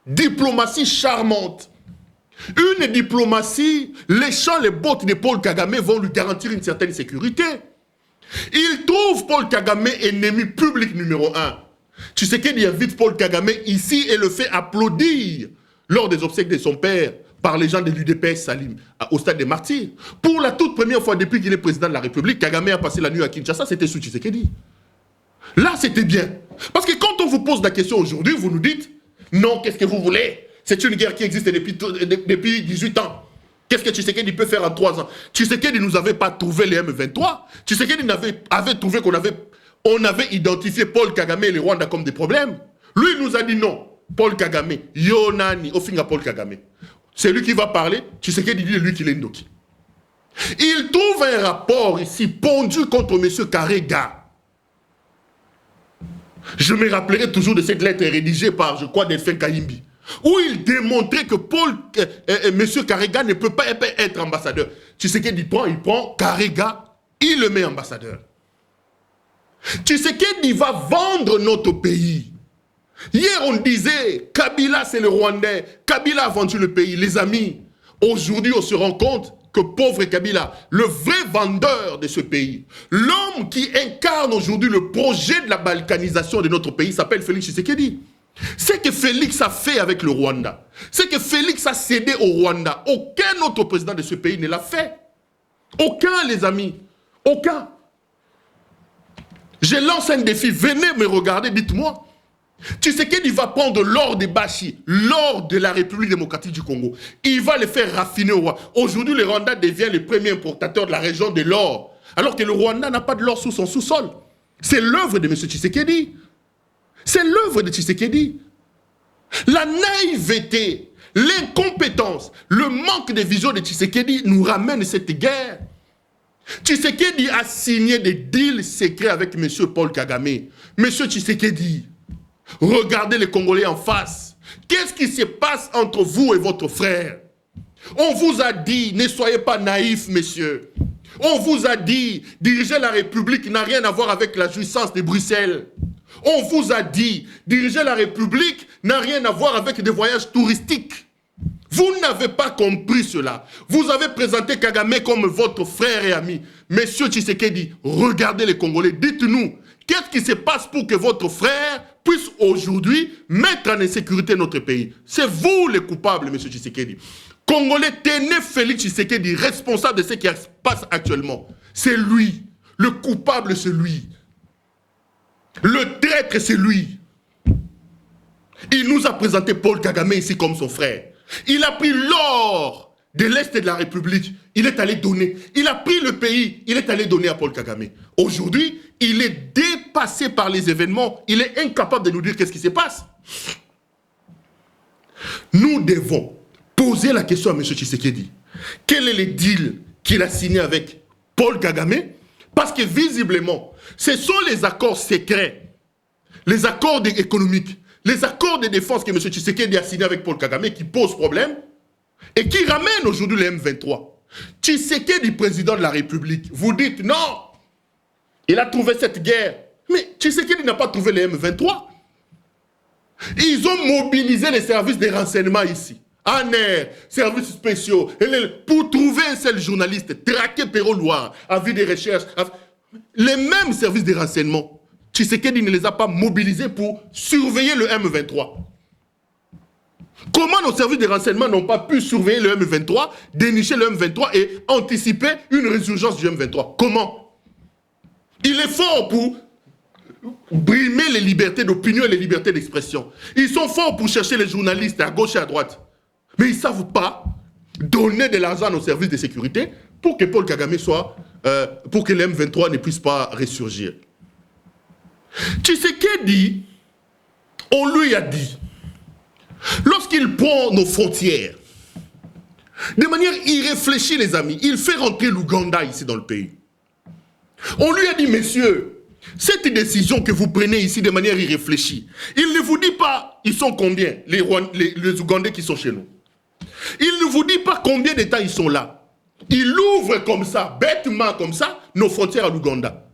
diplomatie charmante, une diplomatie léchant les bottes de Paul Kagame vont lui garantir une certaine sécurité. Il trouve Paul Kagame ennemi public numéro 1. Tshisekedi invite Paul Kagame ici et le fait applaudir lors des obsèques de son père par les gens de l'UDPS Salim au stade des Martyrs. Pour la toute première fois depuis qu'il est président de la République, Kagame a passé la nuit à Kinshasa, c'était sous Tshisekedi. Là, c'était bien. Parce que quand on vous pose la question aujourd'hui, vous nous dites non, qu'est-ce que vous voulez? C'est une guerre qui existe depuis 18 ans. Qu'est-ce que Tshisekedi peut faire en 3 ans? Tshisekedi ne nous avait pas trouvé les M23. Tshisekedi avait trouvé qu'on avait identifié Paul Kagame et le Rwanda comme des problèmes. Lui, il nous a dit non. Paul Kagame, Yonani, Ofinga Paul Kagame. C'est lui qui va parler. Tshisekedi dit lui qu'il est Ndoki. Il trouve un rapport ici pondu contre M. Karega. Je me rappellerai toujours de cette lettre rédigée par, je crois, Delphin Kayimbi, où il démontrait que M. Karega ne peut pas être ambassadeur. Tshisekedi il prend Karega, il le met ambassadeur. Tshisekedi va vendre notre pays. Hier, on disait, Kabila, c'est le Rwandais. Kabila a vendu le pays. Les amis, aujourd'hui, on se rend compte que pauvre Kabila, le vrai vendeur de ce pays, l'homme qui incarne aujourd'hui le projet de la balkanisation de notre pays s'appelle Félix Tshisekedi. Ce que Félix a fait avec le Rwanda, ce que Félix a cédé au Rwanda, aucun autre président de ce pays ne l'a fait. Aucun, les amis. Aucun. Je lance un défi. Venez me regarder, dites-moi. Tshisekedi va prendre l'or de Bashi, l'or de la République démocratique du Congo. Il va le faire raffiner au Rwanda. Aujourd'hui, le Rwanda devient le premier importateur de la région de l'or. Alors que le Rwanda n'a pas de l'or sous son sous-sol. C'est l'œuvre de M. Tshisekedi. C'est l'œuvre de Tshisekedi. La naïveté, l'incompétence, le manque de vision de Tshisekedi nous ramène à cette guerre. Tshisekedi a signé des deals secrets avec M. Paul Kagame. M. Tshisekedi, regardez les Congolais en face. Qu'est-ce qui se passe entre vous et votre frère? On vous a dit, ne soyez pas naïfs, messieurs. On vous a dit, diriger la République n'a rien à voir avec la jouissance de Bruxelles. On vous a dit, diriger la République n'a rien à voir avec des voyages touristiques. Vous n'avez pas compris cela. Vous avez présenté Kagame comme votre frère et ami. Monsieur Tshisekedi, regardez les Congolais, dites-nous, qu'est-ce qui se passe pour que votre frère puisse aujourd'hui mettre en insécurité notre pays? C'est vous les coupables, monsieur Tshisekedi. Congolais, tenez Félix Tshisekedi responsable de ce qui se passe actuellement. C'est lui. Le coupable, c'est lui. Le traître, c'est lui. Il nous a présenté Paul Kagame ici comme son frère. Il a pris l'or de l'Est de la République. Il est allé donner. Il a pris le pays. Il est allé donner à Paul Kagame. Aujourd'hui, il est passé par les événements, il est incapable de nous dire qu'est-ce qui se passe. Nous devons poser la question à M. Tshisekedi. Quel est le deal qu'il a signé avec Paul Kagame? Parce que visiblement, ce sont les accords secrets, les accords économiques, les accords de défense que M. Tshisekedi a signés avec Paul Kagame qui posent problème et qui ramènent aujourd'hui les M23. Tshisekedi, président de la République, vous dites non, il a trouvé cette guerre. Mais Tshisekedi n'a pas trouvé les M23. Ils ont mobilisé les services de renseignement ici. ANER, services spéciaux, pour trouver un seul journaliste, traquer Perrault Loire, avis des recherches. Les mêmes services de renseignement, Tshisekedi ne les a pas mobilisés pour surveiller le M23. Comment nos services de renseignement n'ont pas pu surveiller le M23, dénicher le M23 et anticiper une résurgence du M23? Comment? Il est fort pour brimer les libertés d'opinion et les libertés d'expression. Ils sont forts pour chercher les journalistes à gauche et à droite. Mais ils ne savent pas donner de l'argent à nos services de sécurité pour que Paul Kagame soit... pour que le M23 ne puisse pas ressurgir. Tshisekedi, on lui a dit, lorsqu'il prend nos frontières, de manière irréfléchie, les amis, il fait rentrer l'Ouganda ici dans le pays. On lui a dit, messieurs, cette décision que vous prenez ici de manière irréfléchie, il ne vous dit pas, ils sont combien, les Ougandais qui sont chez nous. Il ne vous dit pas combien de temps ils sont là. Il ouvre comme ça, bêtement comme ça, nos frontières à l'Ouganda.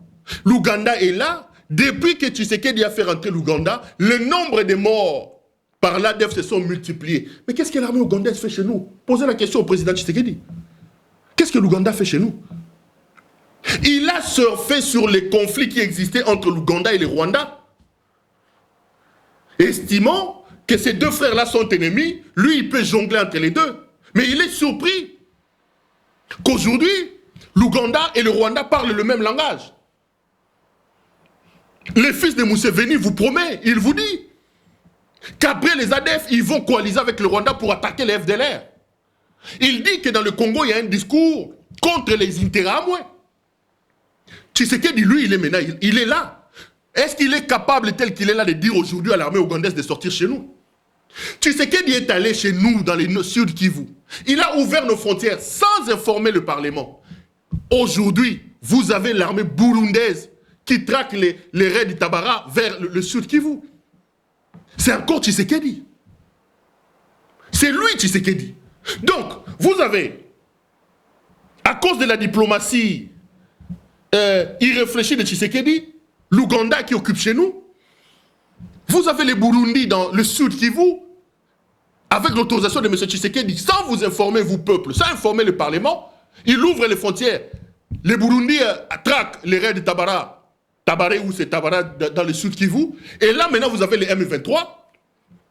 L'Ouganda est là. Depuis que Tshisekedi a fait rentrer l'Ouganda, le nombre de morts par l'ADF se sont multipliés. Mais qu'est-ce que l'armée ougandaise fait chez nous? Posez la question au président Tshisekedi. Qu'est-ce que l'Ouganda fait chez nous? Il a surfé sur les conflits qui existaient entre l'Ouganda et le Rwanda. Estimant que ces deux frères-là sont ennemis, lui, il peut jongler entre les deux. Mais il est surpris qu'aujourd'hui, l'Ouganda et le Rwanda parlent le même langage. Les fils de Museveni vous promet, il vous dit qu'après les ADF, ils vont coaliser avec le Rwanda pour attaquer les FDLR. Il dit que dans le Congo, il y a un discours contre les Interahamwe. Tshisekedi, lui, il est maintenant, il est là. Est-ce qu'il est capable, tel qu'il est là, de dire aujourd'hui à l'armée ougandaise de sortir chez nous? Tshisekedi est allé chez nous, dans le sud Kivu. Il a ouvert nos frontières sans informer le Parlement. Aujourd'hui, vous avez l'armée burundaise qui traque les raids du Tabara vers le sud Kivu. C'est encore Tshisekedi. C'est lui, Tshisekedi. Donc, vous avez, à cause de la diplomatie irréfléchie de Tshisekedi, l'Ouganda qui occupe chez nous, vous avez les Burundis dans le sud Kivu, avec l'autorisation de M. Tshisekedi, sans vous informer, vous peuple, sans informer le Parlement, il ouvre les frontières. Les Burundis traquent les raids de Tabaré ou c'est Tabara dans le sud Kivu, et là maintenant vous avez les M23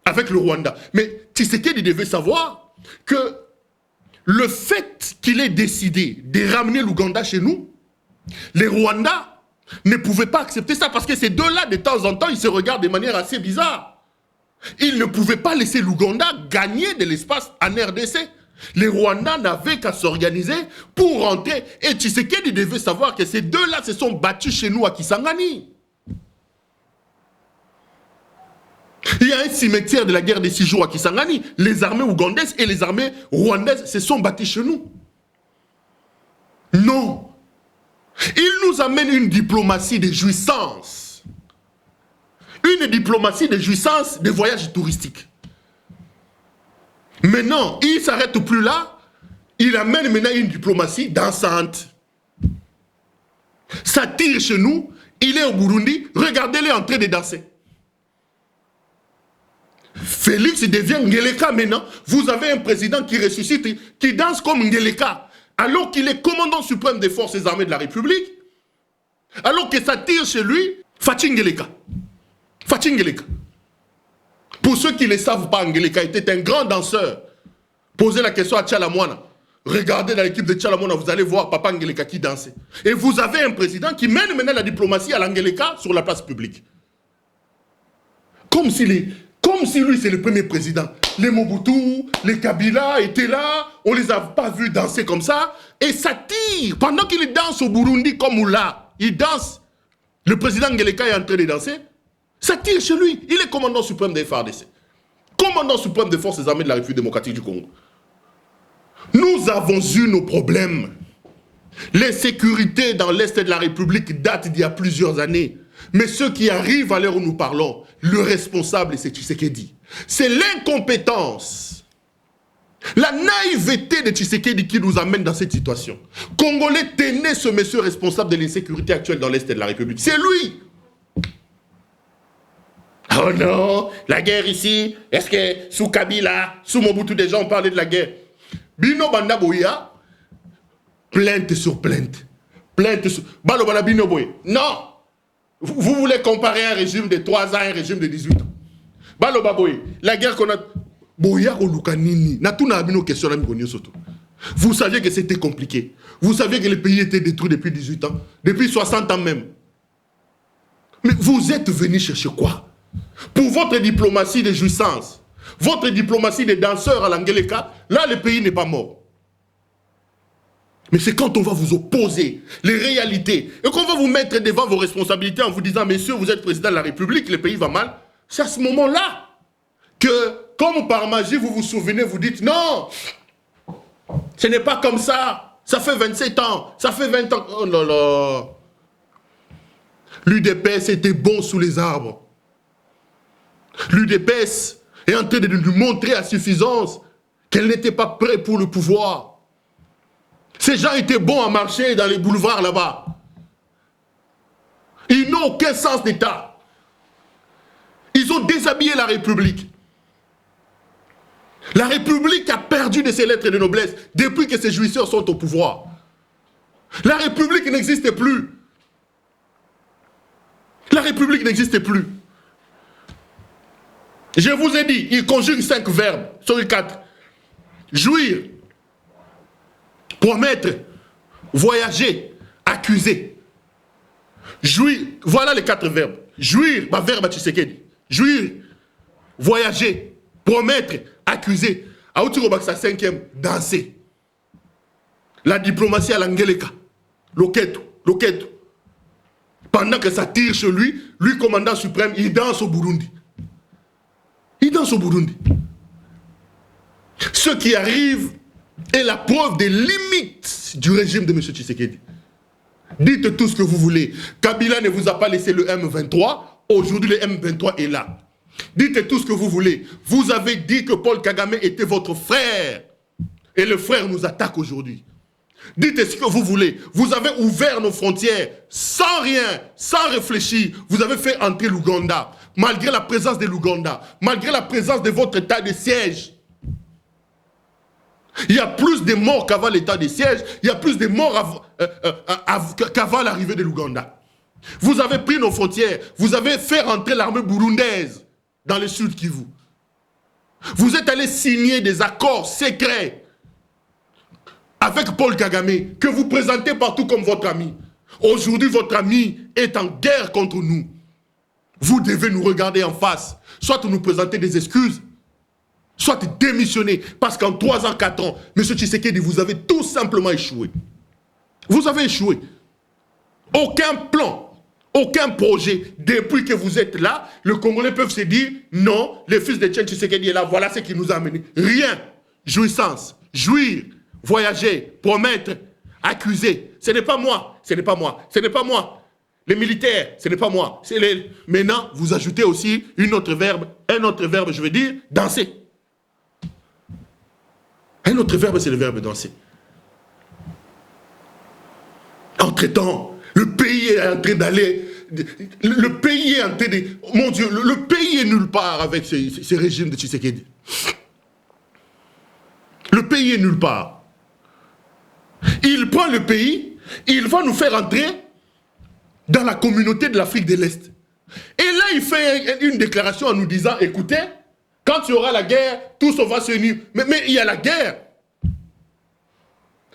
avec le Rwanda. Mais Tshisekedi devait savoir que le fait qu'il ait décidé de ramener l'Ouganda chez nous, les Rwandais ne pouvaient pas accepter ça parce que ces deux-là, de temps en temps, ils se regardent de manière assez bizarre. Ils ne pouvaient pas laisser l'Ouganda gagner de l'espace en RDC. Les Rwandais n'avaient qu'à s'organiser pour rentrer. Et Tshisekedi devait savoir que ces deux-là se sont battus chez nous à Kisangani. Il y a un cimetière de la guerre des 6 jours à Kisangani. Les armées ougandaises et les armées rwandaises se sont battues chez nous. Non. Il nous amène une diplomatie de jouissance. Une diplomatie de jouissance de voyages touristiques. Maintenant, il ne s'arrête plus là. Il amène maintenant une diplomatie dansante. Ça tire chez nous. Il est au Burundi. Regardez-les en train de danser. Félix devient Ngeleka maintenant. Vous avez un président qui ressuscite, qui danse comme Ngeleka. Alors qu'il est commandant suprême des forces armées de la République, alors que ça tire chez lui, Fatou Ngeleka. Fatou Ngeleka. Pour ceux qui ne le savent pas, Ngeleka était un grand danseur. Posez la question à Tchalamouana. Regardez dans l'équipe de Tchalamouana, vous allez voir Papa Ngeleka qui dansait. Et vous avez un président qui mène maintenant la diplomatie à l'Angeleka sur la place publique. Comme si lui c'est le premier président. Les Mobutu, les Kabila étaient là, on les a pas vus danser comme ça, et ça tire. Pendant qu'il danse au Burundi comme là, il danse Le président Ngeleka est en train de danser. Ça tire chez lui. Il est commandant suprême des FARDC. Commandant suprême des forces armées de la République démocratique du Congo. Nous avons eu nos problèmes. L'insécurité dans l'Est de la République date d'il y a plusieurs années. Mais ceux qui arrivent à l'heure où nous parlons, le responsable, c'est Tshisekedi. C'est l'incompétence, la naïveté de Tshisekedi qui nous amène dans cette situation. Congolais, tenez ce monsieur responsable de l'insécurité actuelle dans l'Est de la République. C'est lui. Oh non, la guerre ici, est-ce que sous Kabila, sous Mobutu, des gens ont parlé de la guerre? Bino Banda Boya, plainte sur plainte. Plainte sur... Balo Banda Bino Boya. Non. Vous voulez comparer un régime de 3 ans à un régime de 18 ans. Balo Baboy, la guerre qu'on a... Boya ou Lukanini, n'a tout n'a bino question surtout. Vous saviez que c'était compliqué. Vous saviez que le pays était détruit depuis 18 ans, depuis 60 ans même. Mais vous êtes venus chercher quoi? Pour votre diplomatie de jouissance, votre diplomatie de danseurs à l'Angeleka, là le pays n'est pas mort. Mais c'est quand on va vous opposer les réalités et qu'on va vous mettre devant vos responsabilités en vous disant « Messieurs, vous êtes président de la République, le pays va mal », c'est à ce moment-là que, comme par magie, vous vous souvenez, vous dites « Non, ce n'est pas comme ça, ça fait 27 ans, ça fait 20 ans. » Oh là là. L'UDPS était bon sous les arbres. L'UDPS est en train de nous montrer à suffisance qu'elle n'était pas prête pour le pouvoir. Ces gens étaient bons à marcher dans les boulevards là-bas. Ils n'ont aucun sens d'État. Ils ont déshabillé la République. La République a perdu de ses lettres de noblesse depuis que ses jouisseurs sont au pouvoir. La République n'existe plus. La République n'existe plus. Je vous ai dit, il conjugue 5 verbes sur les 4. Jouir, promettre, voyager, accuser. Jouir, voilà les 4 verbes. Jouir, bah, verbe à Tshisekedi. Jouir, voyager, promettre, accuser. À Outirobaksa 5e, danser. La diplomatie à l'Angeleka. Loketo. Pendant que ça tire chez lui, lui commandant suprême, il danse au Burundi. Il danse au Burundi. Ce qui arrive est la preuve des limites du régime de M. Tshisekedi. Dites tout ce que vous voulez. Kabila ne vous a pas laissé le M23. Aujourd'hui, le M23 est là. Dites tout ce que vous voulez. Vous avez dit que Paul Kagame était votre frère. Et le frère nous attaque aujourd'hui. Dites ce que vous voulez. Vous avez ouvert nos frontières sans rien, sans réfléchir. Vous avez fait entrer l'Ouganda. Malgré la présence de l'Ouganda, malgré la présence de votre état de siège. Il y a plus de morts qu'avant l'état de siège. Il y a plus de morts qu'avant l'arrivée de l'Ouganda. Vous avez pris nos frontières. Vous avez fait rentrer l'armée burundaise dans le sud Kivu. Vous êtes allé signer des accords secrets avec Paul Kagame, que vous présentez partout comme votre ami. Aujourd'hui, votre ami est en guerre contre nous. Vous devez nous regarder en face. Soit nous présenter des excuses, soit démissionner. Parce qu'en 3 ans, 4 ans, M. Tshisekedi, vous avez tout simplement échoué. Vous avez échoué. Aucun plan, aucun projet. Depuis que vous êtes là, les Congolais peuvent se dire, non, le fils de Tshisekedi est là, voilà ce qui nous a amené. Rien. Jouissance, jouir, voyager, promettre, accuser. Ce n'est pas moi, ce n'est pas moi, ce n'est pas moi. Les militaires, ce n'est pas moi. Maintenant, vous ajoutez aussi un autre verbe, je veux dire, danser. Un autre verbe, c'est le verbe danser. Entre-temps, le pays est en train d'aller... Le pays est en train de... Mon Dieu, le pays est nulle part avec ce régime de Tshisekedi. Le pays est nulle part. Il prend le pays, il va nous faire entrer dans la communauté de l'Afrique de l'Est. Et là, il fait une déclaration en nous disant, écoutez, quand il y aura la guerre, tous on va se unir. Mais il y a la guerre.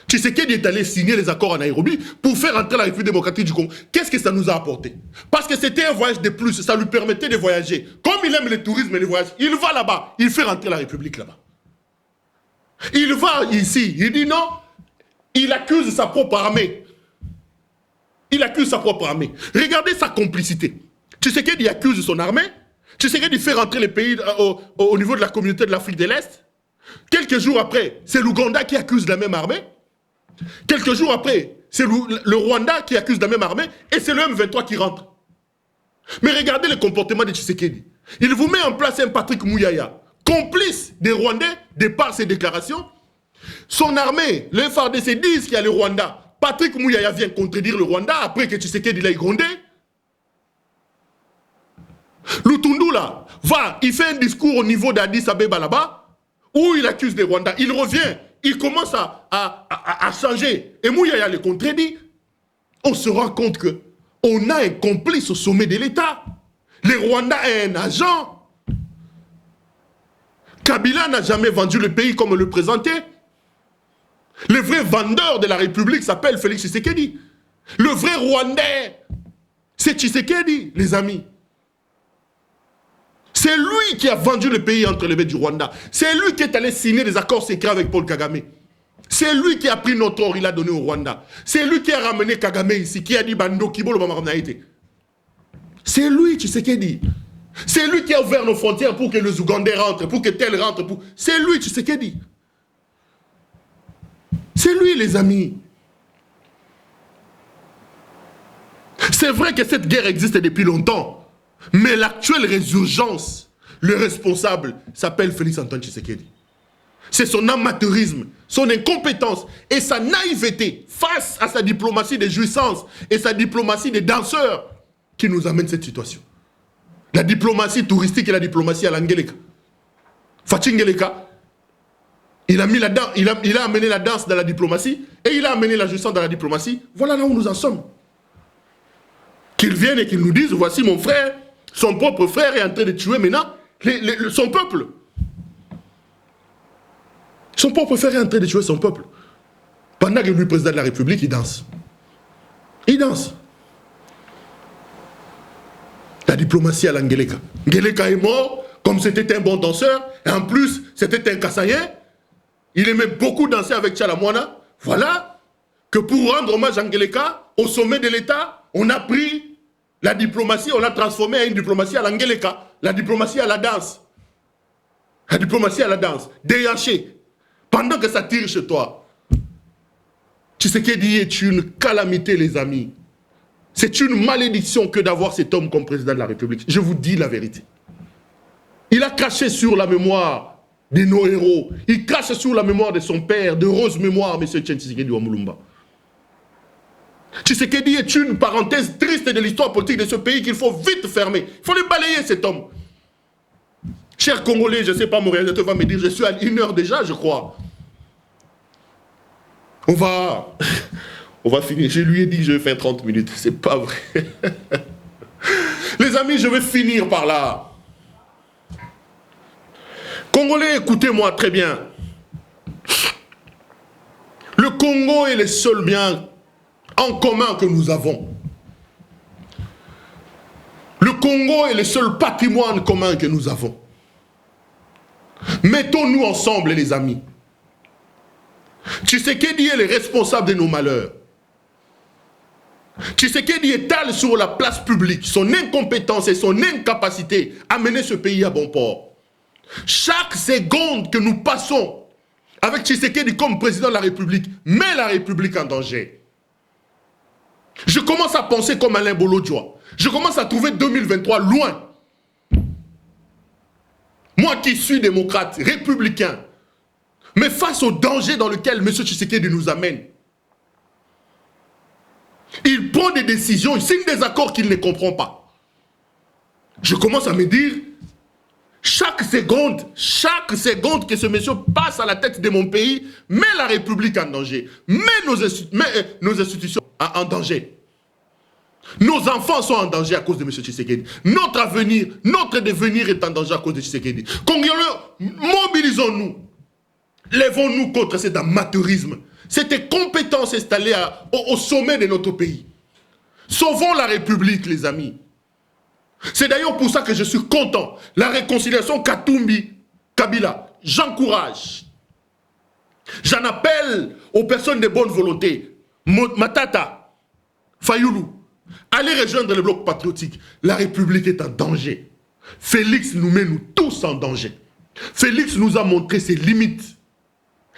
Tshisekedi est allé signer les accords en Nairobi pour faire entrer la République démocratique du Congo. Qu'est-ce que ça nous a apporté? Parce que c'était un voyage de plus, ça lui permettait de voyager. Comme il aime le tourisme et les voyages, il va là-bas, il fait rentrer la République là-bas. Il va ici, il dit non, il accuse sa propre armée. Il accuse sa propre armée. Regardez sa complicité. Tshisekedi accuse son armée. Tshisekedi fait rentrer les pays au niveau de la communauté de l'Afrique de l'Est. Quelques jours après, c'est l'Ouganda qui accuse la même armée. Quelques jours après, c'est le Rwanda qui accuse la même armée. Et c'est le M23 qui rentre. Mais regardez le comportement de Tshisekedi. Il vous met en place un Patrick Mouyaya, complice des Rwandais, de par ses déclarations. Son armée, le FARDC disent qu'il y a le Rwanda. Patrick Mouyaya vient contredire le Rwanda après que Tshisekedi l'a grondé. Lutundu là, il fait un discours au niveau d'Addis Abeba là-bas, où il accuse les Rwandais. Il revient, il commence à changer. Et Mouyaya le contredit. On se rend compte que on a un complice au sommet de l'État. Les Rwandais est un agent. Kabila n'a jamais vendu le pays comme le présentait. Le vrai vendeur de la République s'appelle Félix Tshisekedi. Le vrai Rwandais, c'est Tshisekedi, les amis. C'est lui qui a vendu le pays entre les mains du Rwanda. C'est lui qui est allé signer des accords secrets avec Paul Kagame. C'est lui qui a pris notre or, il a donné au Rwanda. C'est lui qui a ramené Kagame ici, qui a dit Bando Kibolo Bamaramnaïté. C'est lui, Tshisekedi. C'est lui qui a ouvert nos frontières pour que les Ougandais rentrent, pour que tel rentre. C'est lui, Tshisekedi. C'est lui, les amis. C'est vrai que cette guerre existe depuis longtemps, mais l'actuelle résurgence, le responsable s'appelle Félix Antoine Tshisekedi. C'est son amateurisme, son incompétence et sa naïveté face à sa diplomatie des jouissances et sa diplomatie des danseurs qui nous amène cette situation. La diplomatie touristique et la diplomatie à l'Angeleka. Fachi Ngeleka, il a amené la danse dans la diplomatie et il a amené la jouissance dans la diplomatie. Voilà là où nous en sommes. Qu'ils viennent et qu'ils nous disent, voici mon frère, son propre frère est en train de tuer maintenant son peuple. Son propre frère est en train de tuer son peuple. Pendant que lui, président de la République, il danse. Il danse. La diplomatie à l'Angeleka. Ngeleka est mort, comme c'était un bon danseur, et en plus, c'était un Kassaïen. Il aimait beaucoup danser avec Tchalamouana. Voilà que pour rendre hommage à Ngeleka, au sommet de l'État, on a pris la diplomatie, on l'a transformée en une diplomatie à l'Angeleka. La diplomatie à la danse. La diplomatie à la danse. Déhanché. Pendant que ça tire chez toi. Tshisekedi est une calamité, les amis. C'est une malédiction que d'avoir cet homme comme président de la République. Je vous dis la vérité. Il a craché sur la mémoire de nos héros. Il crache sur la mémoire de son père, de rose mémoire, M. Tshisekedi Wamulumba. Tshisekedi est une parenthèse triste de l'histoire politique de ce pays qu'il faut vite fermer. Il faut le balayer, cet homme. Chers Congolais, je ne sais pas, mon réalisateur va me dire, je suis à 1h déjà, je crois. On va finir. Je lui ai dit que je vais faire 30 minutes. C'est pas vrai. Les amis, je vais finir par là. Congolais, écoutez-moi très bien. Le Congo est le seul bien en commun que nous avons. Le Congo est le seul patrimoine commun que nous avons. Mettons-nous ensemble, les amis. Tshisekedi est le responsable de nos malheurs. Tshisekedi étale sur la place publique son incompétence et son incapacité à mener ce pays à bon port. Chaque seconde que nous passons avec Tshisekedi comme président de la République met la République en danger. Je commence à penser comme Alain Bolodjoa. Je commence à trouver 2023 loin. Moi qui suis démocrate, républicain, mais face au danger dans lequel M. Tshisekedi nous amène, il prend des décisions, il signe des accords qu'il ne comprend pas. Je commence à me dire, chaque seconde que ce monsieur passe à la tête de mon pays, met la République en danger, met nos institutions en danger. Nos enfants sont en danger à cause de M. Tshisekedi. Notre avenir, notre devenir est en danger à cause de Tshisekedi. Congolais, mobilisons-nous. Lèvons-nous contre cet amateurisme, cette incompétence installée au sommet de notre pays. Sauvons la République, les amis. C'est d'ailleurs pour ça que je suis content. La réconciliation Katumbi-Kabila, j'encourage. J'en appelle aux personnes de bonne volonté. Matata, Fayoulou, allez rejoindre le bloc patriotique. La République est en danger. Félix nous met nous tous en danger. Félix nous a montré ses limites,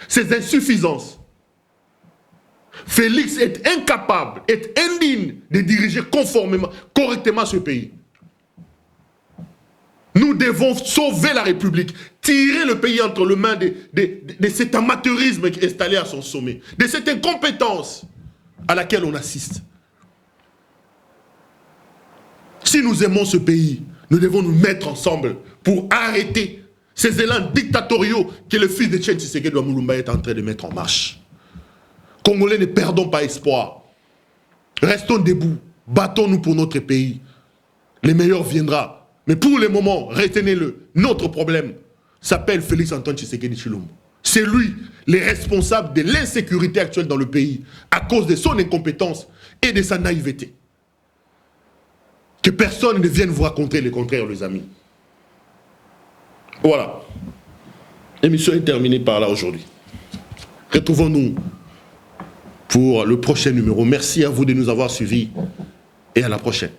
ses insuffisances. Félix est incapable, est indigne de diriger conformément, correctement ce pays. Nous devons sauver la République, tirer le pays entre les mains de cet amateurisme qui est installé à son sommet, de cette incompétence à laquelle on assiste. Si nous aimons ce pays, nous devons nous mettre ensemble pour arrêter ces élans dictatoriaux que le fils de Etienne Tshisekedi Mulumba est en train de mettre en marche. Congolais, ne perdons pas espoir. Restons debout, battons-nous pour notre pays. Le meilleur viendra. Mais pour le moment, retenez-le, notre problème s'appelle Félix Antoine Tshisekedi Tshilombo. C'est lui, le responsable de l'insécurité actuelle dans le pays, à cause de son incompétence et de sa naïveté. Que personne ne vienne vous raconter le contraire, les amis. Voilà. L'émission est terminée par là aujourd'hui. Retrouvons-nous pour le prochain numéro. Merci à vous de nous avoir suivis et à la prochaine.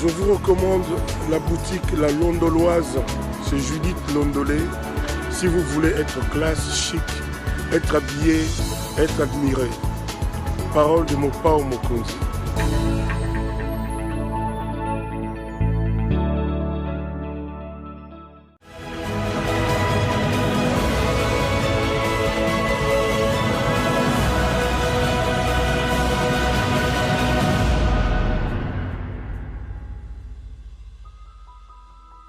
Je vous recommande la boutique La Londoloise, c'est Judith Londolé. Si vous voulez être classe, chic, être habillé, être admiré. Parole de Mopao Mokonzi.